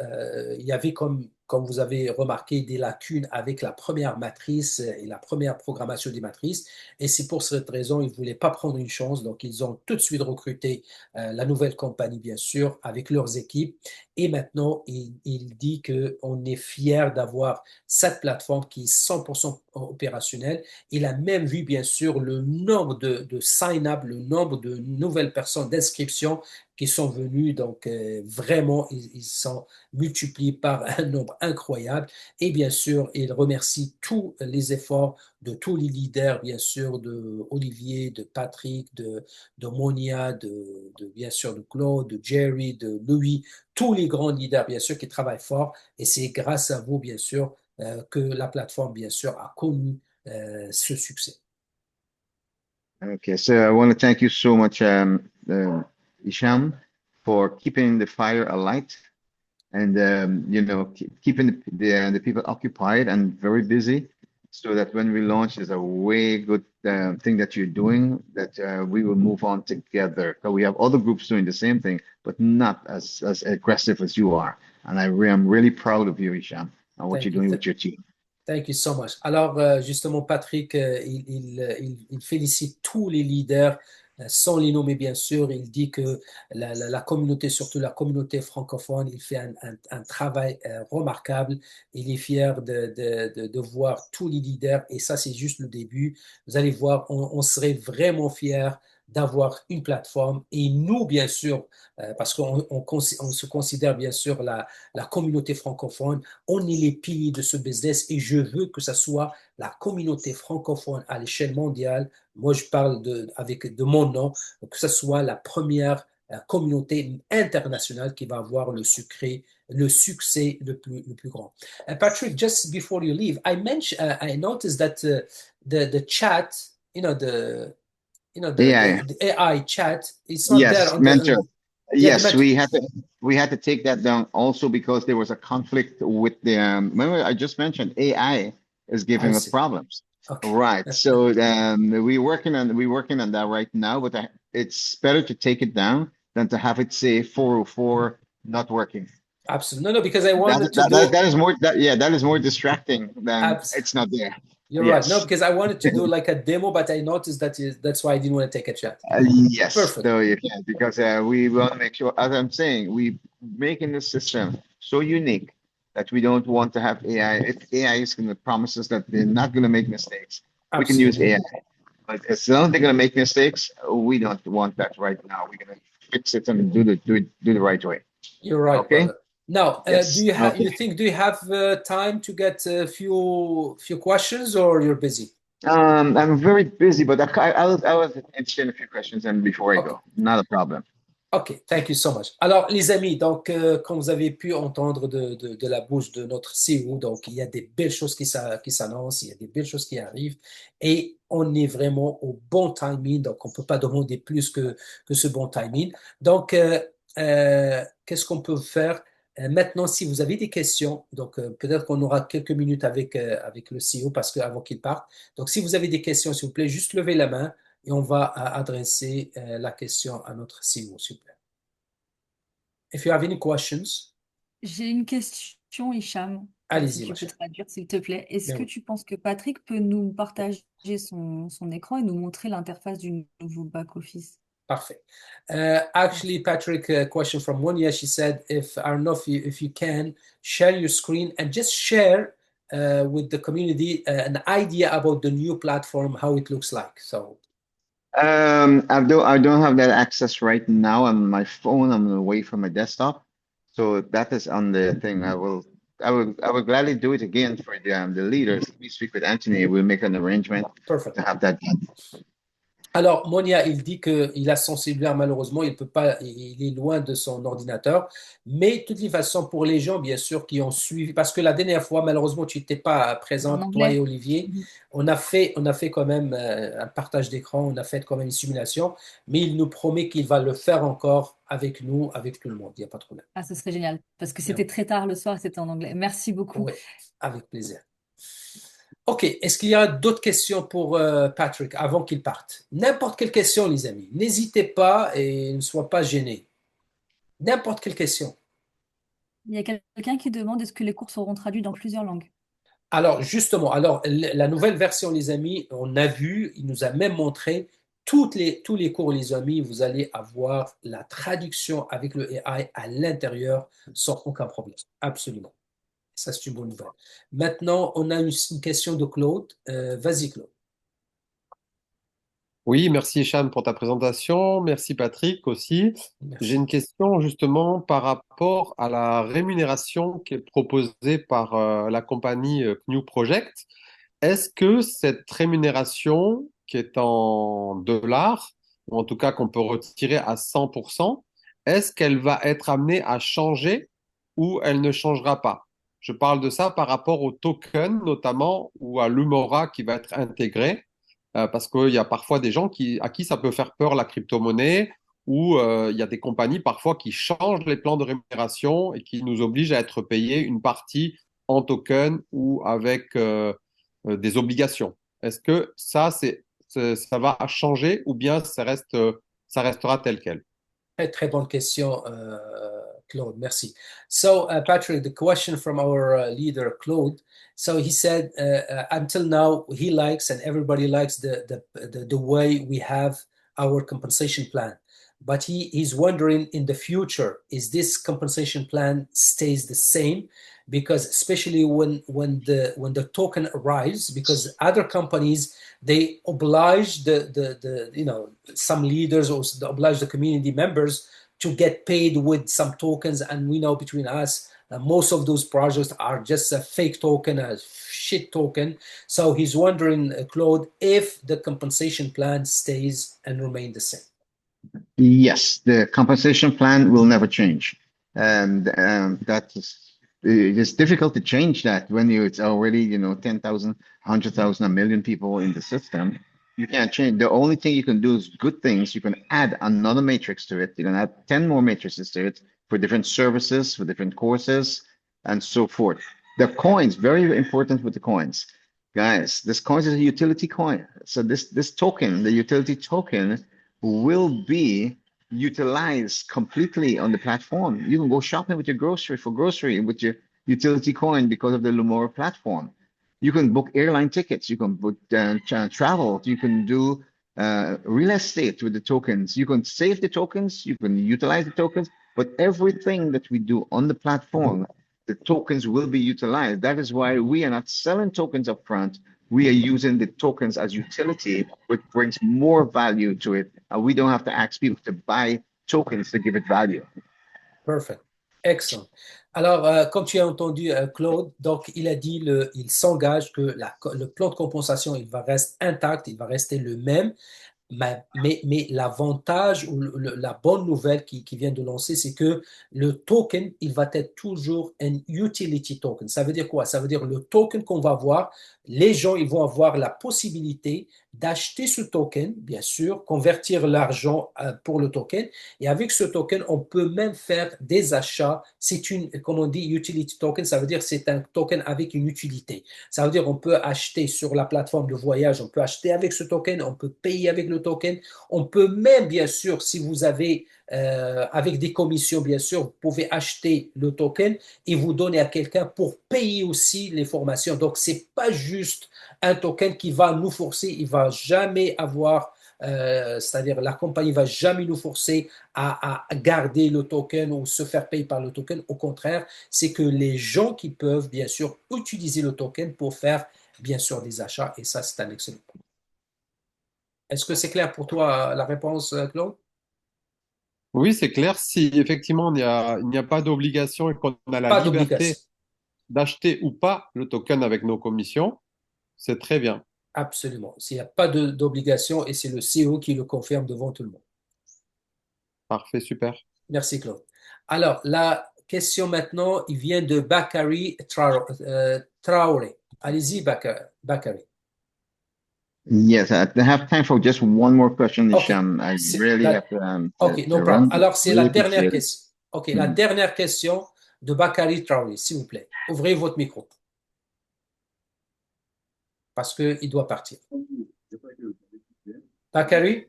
il y avait comme comme vous avez remarqué, des lacunes avec la première matrice et la première programmation des matrices. Et c'est pour cette raison, ils ne voulaient pas prendre une chance. Donc, ils ont tout de suite recruté la nouvelle compagnie, bien sûr, avec leurs équipes. Et maintenant, il dit qu'on est fier d'avoir cette plateforme qui est 100% opérationnelle. Il a même vu, bien sûr, le nombre de sign-up, le nombre de nouvelles personnes d'inscription qui sont venues. Donc, vraiment, ils sont multipliés par un nombre incroyable. Et bien sûr, il remercie tous les efforts de tous les leaders, bien sûr, de Olivier, de Patrick, de Monia, bien sûr de Claude, de Jerry, de Louis, tous les grands leaders, bien sûr, qui travaillent fort. Et c'est grâce à vous, bien sûr, que la plateforme, bien sûr, a connu ce succès. Okay, so I want to thank you so much, Isham, for keeping the fire alight and keeping the people occupied and very busy, so that when we launch, is a way good thing that you're doing. That we will move on together. So we have other groups doing the same thing, but not as aggressive as you are. And I'm really proud of you, Isham, and what you're Thank you. doing with your team. Thank you so much. Alors, justement, Patrick, il félicite tous les leaders, sans les nommer bien sûr. Il dit que la communauté, surtout la communauté francophone, il fait un travail remarquable. Il est fier de voir tous les leaders et ça, c'est juste le début. Vous allez voir, on serait vraiment fiers d'avoir une plateforme et nous, bien sûr, parce qu'on se considère bien sûr la communauté francophone, on est les piliers de ce business et je veux que ce soit la communauté francophone à l'échelle mondiale. Moi, je parle de mon nom, que ce soit la première communauté internationale qui va avoir le succès le plus grand. Patrick, just before you leave, I noticed that the chat, you know, AI. the AI chat, it's not there Yes, on mentor. yeah, the Yes, mentor. we had to take that down also because there was a conflict with the remember I just mentioned AI is I giving us see. problems. Okay. Right. So we're working on that right now, but it's better to take it down than to have it say 404 not working. Absolutely. No, because I That wanted to that, that, do that is more that is more distracting than abs it's not there. You're right. No, Yes. because I wanted to do like a demo, but I noticed that's why I didn't want to take a chat. Yes, Perfect. no, you can because we want to make sure, as I'm saying, we making this system so unique that we don't want to have AI. If AI is going to promise us that they're not going to make mistakes, we can use Absolutely. AI. But as long as they're going to make mistakes, we don't want that right now. We're going to fix it and do the right way. You're right, Okay? brother. Now, Yes. you Okay. think do you have time to get a few questions or you're busy? I'm very busy, but I was interested in a few questions and before I Okay. go, not a problem. OK, thank you so much. Alors, les amis, donc, comme vous avez pu entendre de la bouche de notre CEO, donc, il y a des belles choses qui s'annoncent, il y a des belles choses qui arrivent et on est vraiment au bon timing, donc on ne peut pas demander plus que ce bon timing. Donc, qu'est-ce qu'on peut faire? Maintenant, si vous avez des questions, donc peut-être qu'on aura quelques minutes avec le CEO parce que avant qu'il parte. Donc, si vous avez des questions, s'il vous plaît, juste levez la main et on va adresser la question à notre CEO, s'il vous plaît. If you have any questions, J'ai une question, Hicham, si allez-y, ma tu peux chère. traduire, s'il te plaît. Est-ce Mais que oui, tu penses que Patrick peut nous partager son écran et nous montrer l'interface du nouveau back-office? parfait. Actually, Patrick, a question from Monia. She said, if Arnaud, if you can share your screen and just share with the community an idea about the new platform, how it looks like. So, I don't have that access right now on my phone. I'm away from my desktop, so that is on the thing. I will gladly do it again for the leaders. We speak with Anthony. We'll make an arrangement perfect. to have that done. Alors, Monia, il dit qu'il a son cellulaire, malheureusement, il peut pas, il est loin de son ordinateur. Mais de toutes les façons, pour les gens, bien sûr, qui ont suivi, parce que la dernière fois, malheureusement, tu n'étais pas En présente, toi et anglais? Olivier, Mhm. on a fait quand même un partage d'écran, on a fait quand même une simulation, mais il nous promet qu'il va le faire encore avec nous, avec tout le monde. Il n'y a pas de problème. Ah, ce serait génial, parce que Mais oui, c'était très tard le soir et c'était en anglais. Merci beaucoup. oui, avec plaisir. OK. Est-ce qu'il y a d'autres questions pour Patrick avant qu'il parte? N'importe quelle question, les amis. N'hésitez pas et ne soyez pas gênés. N'importe quelle question. Il y a quelqu'un qui demande est-ce que les cours seront traduits dans plusieurs langues? Alors, justement, la nouvelle version, les amis, on a vu, il nous a même montré tous les cours, les amis, vous allez avoir la traduction avec le AI à l'intérieur sans aucun problème. Absolument. Ça, c'est une bonne nouvelle. Maintenant, on a une question de Claude. Vas-y, Claude. Oui, merci Hicham pour ta présentation. Merci Patrick aussi. J'ai Merci. une question justement par rapport à la rémunération qui est proposée par la compagnie New Project. Est-ce que cette rémunération qui est en dollars, ou en tout cas qu'on peut retirer à 100%, est-ce qu'elle va être amenée à changer ou elle ne changera pas? Je parle de ça par rapport au token notamment ou à l'Umora qui va être intégré parce qu'il y a parfois des gens à qui ça peut faire peur la crypto-monnaie, ou il y a des compagnies parfois qui changent les plans de rémunération et qui nous obligent à être payés une partie en token ou avec des obligations. Est-ce que ça va changer ou bien ça restera tel quel? Très, très bonne question, Claude. Merci. So, Patrick, the question from our leader, Claude. So he said, until now, he likes and everybody likes the way we have our compensation plan. But he's wondering in the future, is this compensation plan stays the same? Because especially when the token arrives, because other companies they oblige the some leaders or oblige the community members to get paid with some tokens, and we know between us most of those projects are just a fake token, a shit token. So he's wondering, Claude, if the compensation plan stays and remain the same. Yes, the compensation plan will never change. And that is, it is difficult to change that when it's already, 10,000, 100,000, a million people in the system. You can't change. The only thing you can do is good things. You can add another matrix to it. You can add 10 more matrices to it for different services, for different courses, and so forth. The coins, very important with the coins. Guys, this coin is a utility coin. So this token, the utility token, will be utilized completely on the platform. You can go shopping with your grocery with your utility coin because of the Lumora platform. You can book airline tickets. You can book travel. You can do real estate with the tokens. You can save the tokens. You can utilize the tokens. But everything that we do on the platform, the tokens will be utilized. That is why we are not selling tokens up front. We are using the tokens as utility, which brings more value to it. We don't have to ask people to buy tokens to give it value. Perfect. Excellent. Alors, comme tu as entendu, Claude, donc il a dit, il s'engage que le plan de compensation, il va rester intact, il va rester le même. Mais l'avantage ou la bonne nouvelle qui vient de lancer, c'est que le token, il va être toujours un utility token. Ça veut dire quoi? Ça veut dire le token qu'on va avoir, les gens, ils vont avoir la possibilité d'acheter ce token, bien sûr, convertir l'argent pour le token. Et avec ce token, on peut même faire des achats. C'est comme on dit, utility token, ça veut dire c'est un token avec une utilité. Ça veut dire on peut acheter sur la plateforme de voyage, on peut acheter avec ce token, on peut payer avec le token, on peut même, bien sûr, si vous avez avec des commissions, bien sûr, vous pouvez acheter le token et vous donner à quelqu'un pour payer aussi les formations. Donc, c'est pas juste un token qui va nous forcer, il va jamais avoir c'est-à-dire la compagnie va jamais nous forcer à garder le token ou se faire payer par le token. Au contraire, c'est que les gens qui peuvent bien sûr utiliser le token pour faire bien sûr des achats et ça c'est un excellent point. Est-ce que c'est clair pour toi la réponse, Claude? Oui, c'est clair. Si effectivement il n'y a pas d'obligation et qu'on a la Pas d'obligation. liberté d'acheter ou pas le token avec nos commissions, c'est très bien. Absolument. S'il n'y a pas d'obligation et c'est le CEO qui le confirme devant tout le monde. Parfait, super. Merci, Claude. Alors, la question maintenant, il vient de Bakary Traoré. Allez-y, Bakary. Yes, I have time for just one more question, OK. Hisham. I really have OK, to no problem. run. Alors, c'est la Really dernière appreciate it. question. OK, la dernière question de Bakary Traoré, s'il vous plaît. Ouvrez votre micro parce qu'il doit partir. Bakary?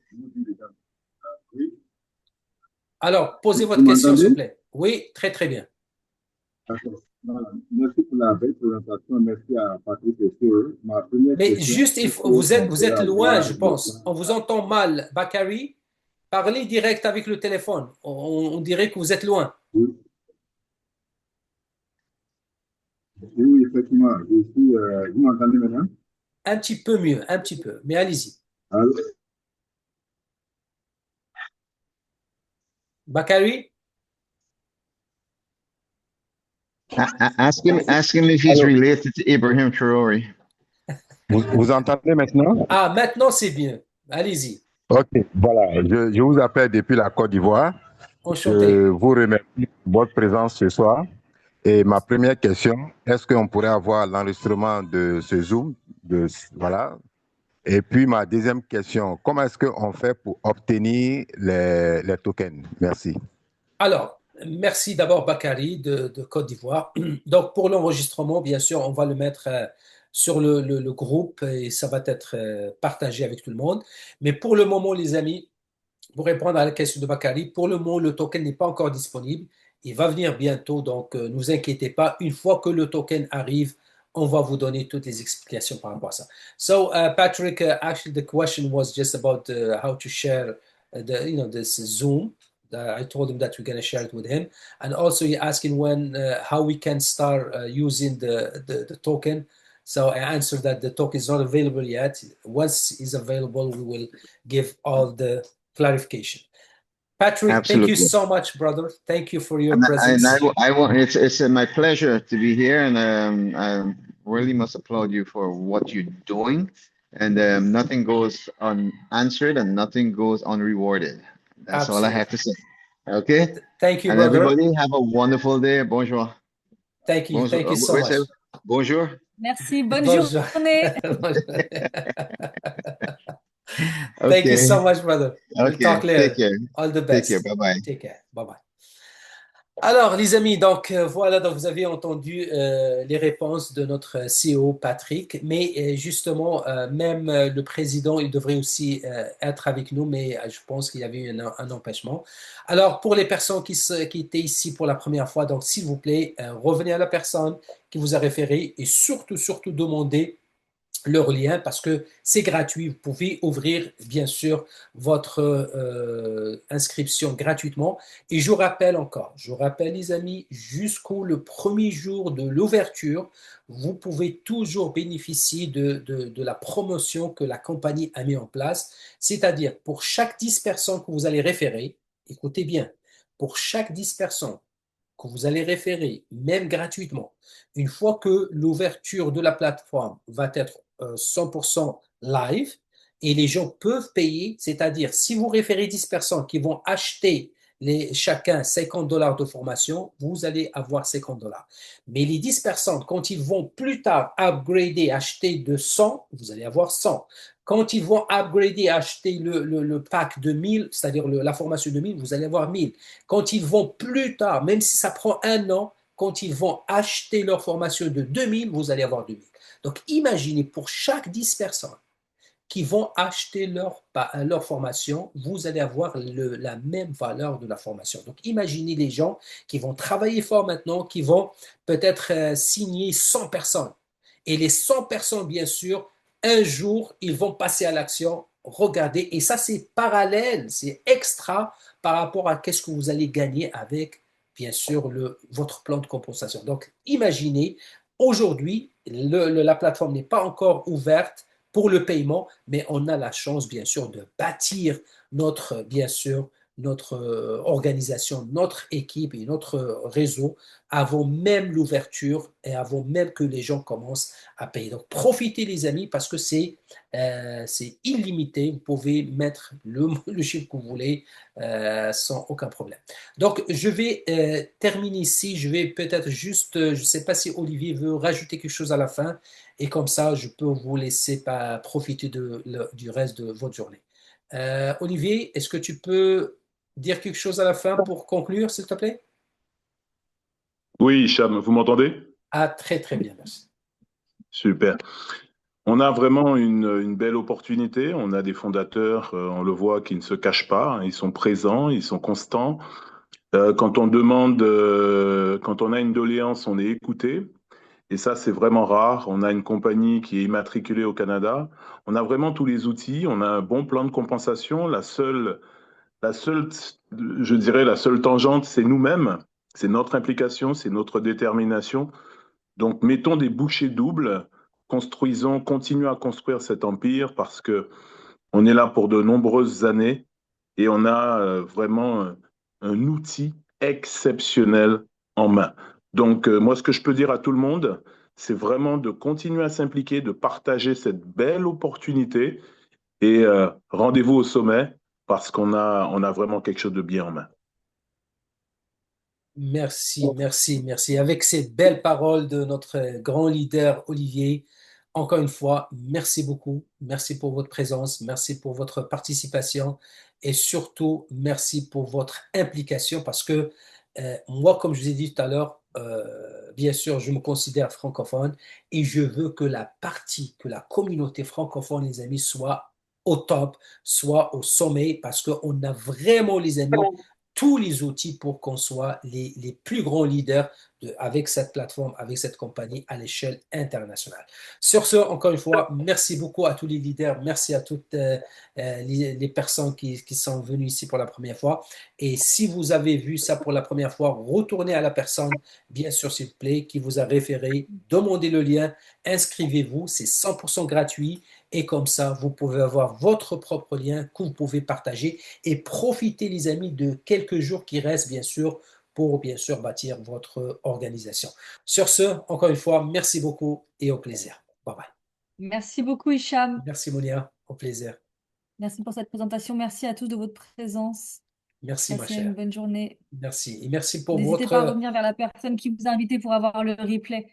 Alors, posez votre question, s'il vous plaît. Oui, très, très bien. D'accord. Voilà. Merci pour la belle présentation. Merci à Patrick et Cyril. Ma première Mais question, juste, est-ce qu'on vous pourrait êtes loin, avoir je le pense. plan? On vous entend mal, Bakary. Parlez direct avec le téléphone. On dirait que vous êtes loin. Oui, oui, effectivement. Vous m'entendez maintenant? Un petit peu mieux, un petit peu. Mais allez-y. Allô? Bakary? Ask him if he's Allô, related to Ibrahim Traore. vous entendez maintenant? Ah, maintenant c'est bien. Allez-y. Ok, voilà, je vous appelle depuis la Côte d'Ivoire. Je Enchanté. vous remercie pour votre présence ce soir. Et ma première question, est-ce qu'on pourrait avoir l'enregistrement de ce Zoom? Voilà. Et puis ma deuxième question, comment est-ce qu'on fait pour obtenir les tokens? Merci. Alors, merci d'abord Bakary de Côte d'Ivoire. Donc, pour l'enregistrement, bien sûr, on va le mettre sur le groupe et ça va être partagé avec tout le monde. Mais pour le moment, les amis, pour répondre à la question de Bakary, pour le moment, le token n'est pas encore disponible. Il va venir bientôt, donc ne vous inquiétez pas. Une fois que le token arrive, on va vous donner toutes les explications par rapport à ça. So, Patrick, actually, the question was just about how to share this Zoom. I told him that we're going to share it with him, and also he asking when how we can start using the token. So I answered that the token is not available yet. Once it's available, we will give all the clarification. Patrick, thank you Absolutely. so much, brother. Thank you for your And presence. I want it's my pleasure to be here, and I really must applaud you for what you're doing. And nothing goes unanswered, and nothing goes unrewarded. That's all I Absolutely. have to say. Okay? Thank you, And brother. everybody have a wonderful day. Bonjour. Thank you. Bonjour. Thank you so Wait, say much. bonjour. Merci, bonne Bonjour. journée. Thank you Okay. so much, brother. We'll Okay. talk Take later. care. All the Take care. best. Bye bye. Take care. Bye bye. Alors, les amis, donc voilà, donc vous avez entendu les réponses de notre CEO Patrick, mais justement, même le président, il devrait aussi être avec nous, mais je pense qu'il y avait eu un empêchement. Alors, pour les personnes qui étaient ici pour la première fois, donc s'il vous plaît, revenez à la personne qui vous a référé et surtout, surtout demandez leur lien parce que c'est gratuit. Vous pouvez ouvrir, bien sûr, votre inscription gratuitement. Et je vous rappelle les amis, jusqu'au le premier jour de l'ouverture, vous pouvez toujours bénéficier de la promotion que la compagnie a mis en place. C'est-à-dire, pour chaque 10 personnes que vous allez référer, écoutez bien, pour chaque 10 personnes que vous allez référer, même gratuitement, une fois que l'ouverture de la plateforme va être 100% live et les gens peuvent payer, c'est-à-dire si vous référez 10 personnes qui vont acheter chacun $50 de formation, vous allez avoir $50. Mais les 10 personnes, quand ils vont plus tard upgrader, acheter de 100, vous allez avoir 100. Quand ils vont upgrader, acheter le pack de 1000, c'est-à-dire la formation de 1000, vous allez avoir 1000. Quand ils vont plus tard, même si ça prend un an, quand ils vont acheter leur formation de 2000, vous allez avoir 2000. Donc imaginez pour chaque 10 personnes qui vont acheter leur formation, vous allez avoir la même valeur de la formation. Donc imaginez les gens qui vont travailler fort maintenant, qui vont peut-être signer 100 personnes. Et les 100 personnes, bien sûr, un jour, ils vont passer à l'action. Regardez, et ça c'est parallèle, c'est extra par rapport à qu'est-ce que vous allez gagner avec, bien sûr, votre plan de compensation. Donc imaginez, aujourd'hui, la plateforme n'est pas encore ouverte pour le paiement, mais on a la chance, bien sûr, de bâtir bien sûr, notre organisation, notre équipe et notre réseau avant même l'ouverture et avant même que les gens commencent à payer. Donc, profitez, les amis, parce que c'est illimité. Vous pouvez mettre le chiffre que vous voulez sans aucun problème. Donc, je vais terminer ici. Je vais peut-être juste, je ne sais pas si Olivier veut rajouter quelque chose à la fin. Et comme ça, je peux vous laisser profiter du reste de votre journée. Olivier, est-ce que tu peux dire quelque chose à la fin pour conclure, s'il te plaît? Oui, Hicham, vous m'entendez? Ah, très très bien, merci. Super. On a vraiment une belle opportunité. On a des fondateurs, on le voit, qui ne se cachent pas. Ils sont présents, ils sont constants. Quand on demande, quand on a une doléance, on est écouté. Et ça, c'est vraiment rare. On a une compagnie qui est immatriculée au Canada. On a vraiment tous les outils. On a un bon plan de compensation. La seule, je dirais, la seule tangente, c'est nous-mêmes. C'est notre implication, c'est notre détermination. Donc, mettons des bouchées doubles. Construisons, continuons à construire cet empire parce que on est là pour de nombreuses années et on a vraiment un outil exceptionnel en main. Donc, moi, ce que je peux dire à tout le monde, c'est vraiment de continuer à s'impliquer, de partager cette belle opportunité et rendez-vous au sommet parce qu'on a vraiment quelque chose de bien en main. Merci, merci, merci. Avec ces belles paroles de notre grand leader Olivier, encore une fois, merci beaucoup. Merci pour votre présence, merci pour votre participation et surtout merci pour votre implication parce que moi, comme je vous ai dit tout à l'heure, bien sûr, je me considère francophone et je veux que la partie, que la communauté francophone, les amis, soit au top, soit au sommet parce qu'on a vraiment, les amis, tous les outils pour qu'on soit les plus grands leaders avec cette plateforme, avec cette compagnie à l'échelle internationale. Sur ce, encore une fois, merci beaucoup à tous les leaders, merci à toutes les personnes qui sont venues ici pour la première fois. Et si vous avez vu ça pour la première fois, retournez à la personne, bien sûr, s'il vous plaît, qui vous a référé, demandez le lien, inscrivez-vous, c'est 100% gratuit. Et comme ça, vous pouvez avoir votre propre lien que vous pouvez partager et profitez, les amis, de quelques jours qui restent, bien sûr, pour, bien sûr, bâtir votre organisation. Sur ce, encore une fois, merci beaucoup et au plaisir. Bye bye. Merci beaucoup, Hicham. Merci, Monia. Au plaisir. Merci pour cette présentation. Merci à tous de votre présence. Merci, ma Passez une chère. bonne journée. Merci. Et merci pour N'hésitez pas à votre... revenir vers la personne qui vous a invité pour avoir le replay.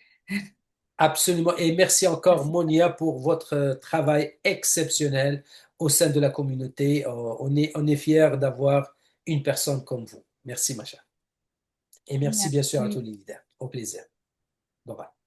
Absolument. Et merci encore, Merci. Monia, pour votre travail exceptionnel au sein de la communauté. On est fiers d'avoir une personne comme vous. Merci, ma chère. Et merci, bien sûr, à tous Merci. les leaders. Au plaisir. Bye bye.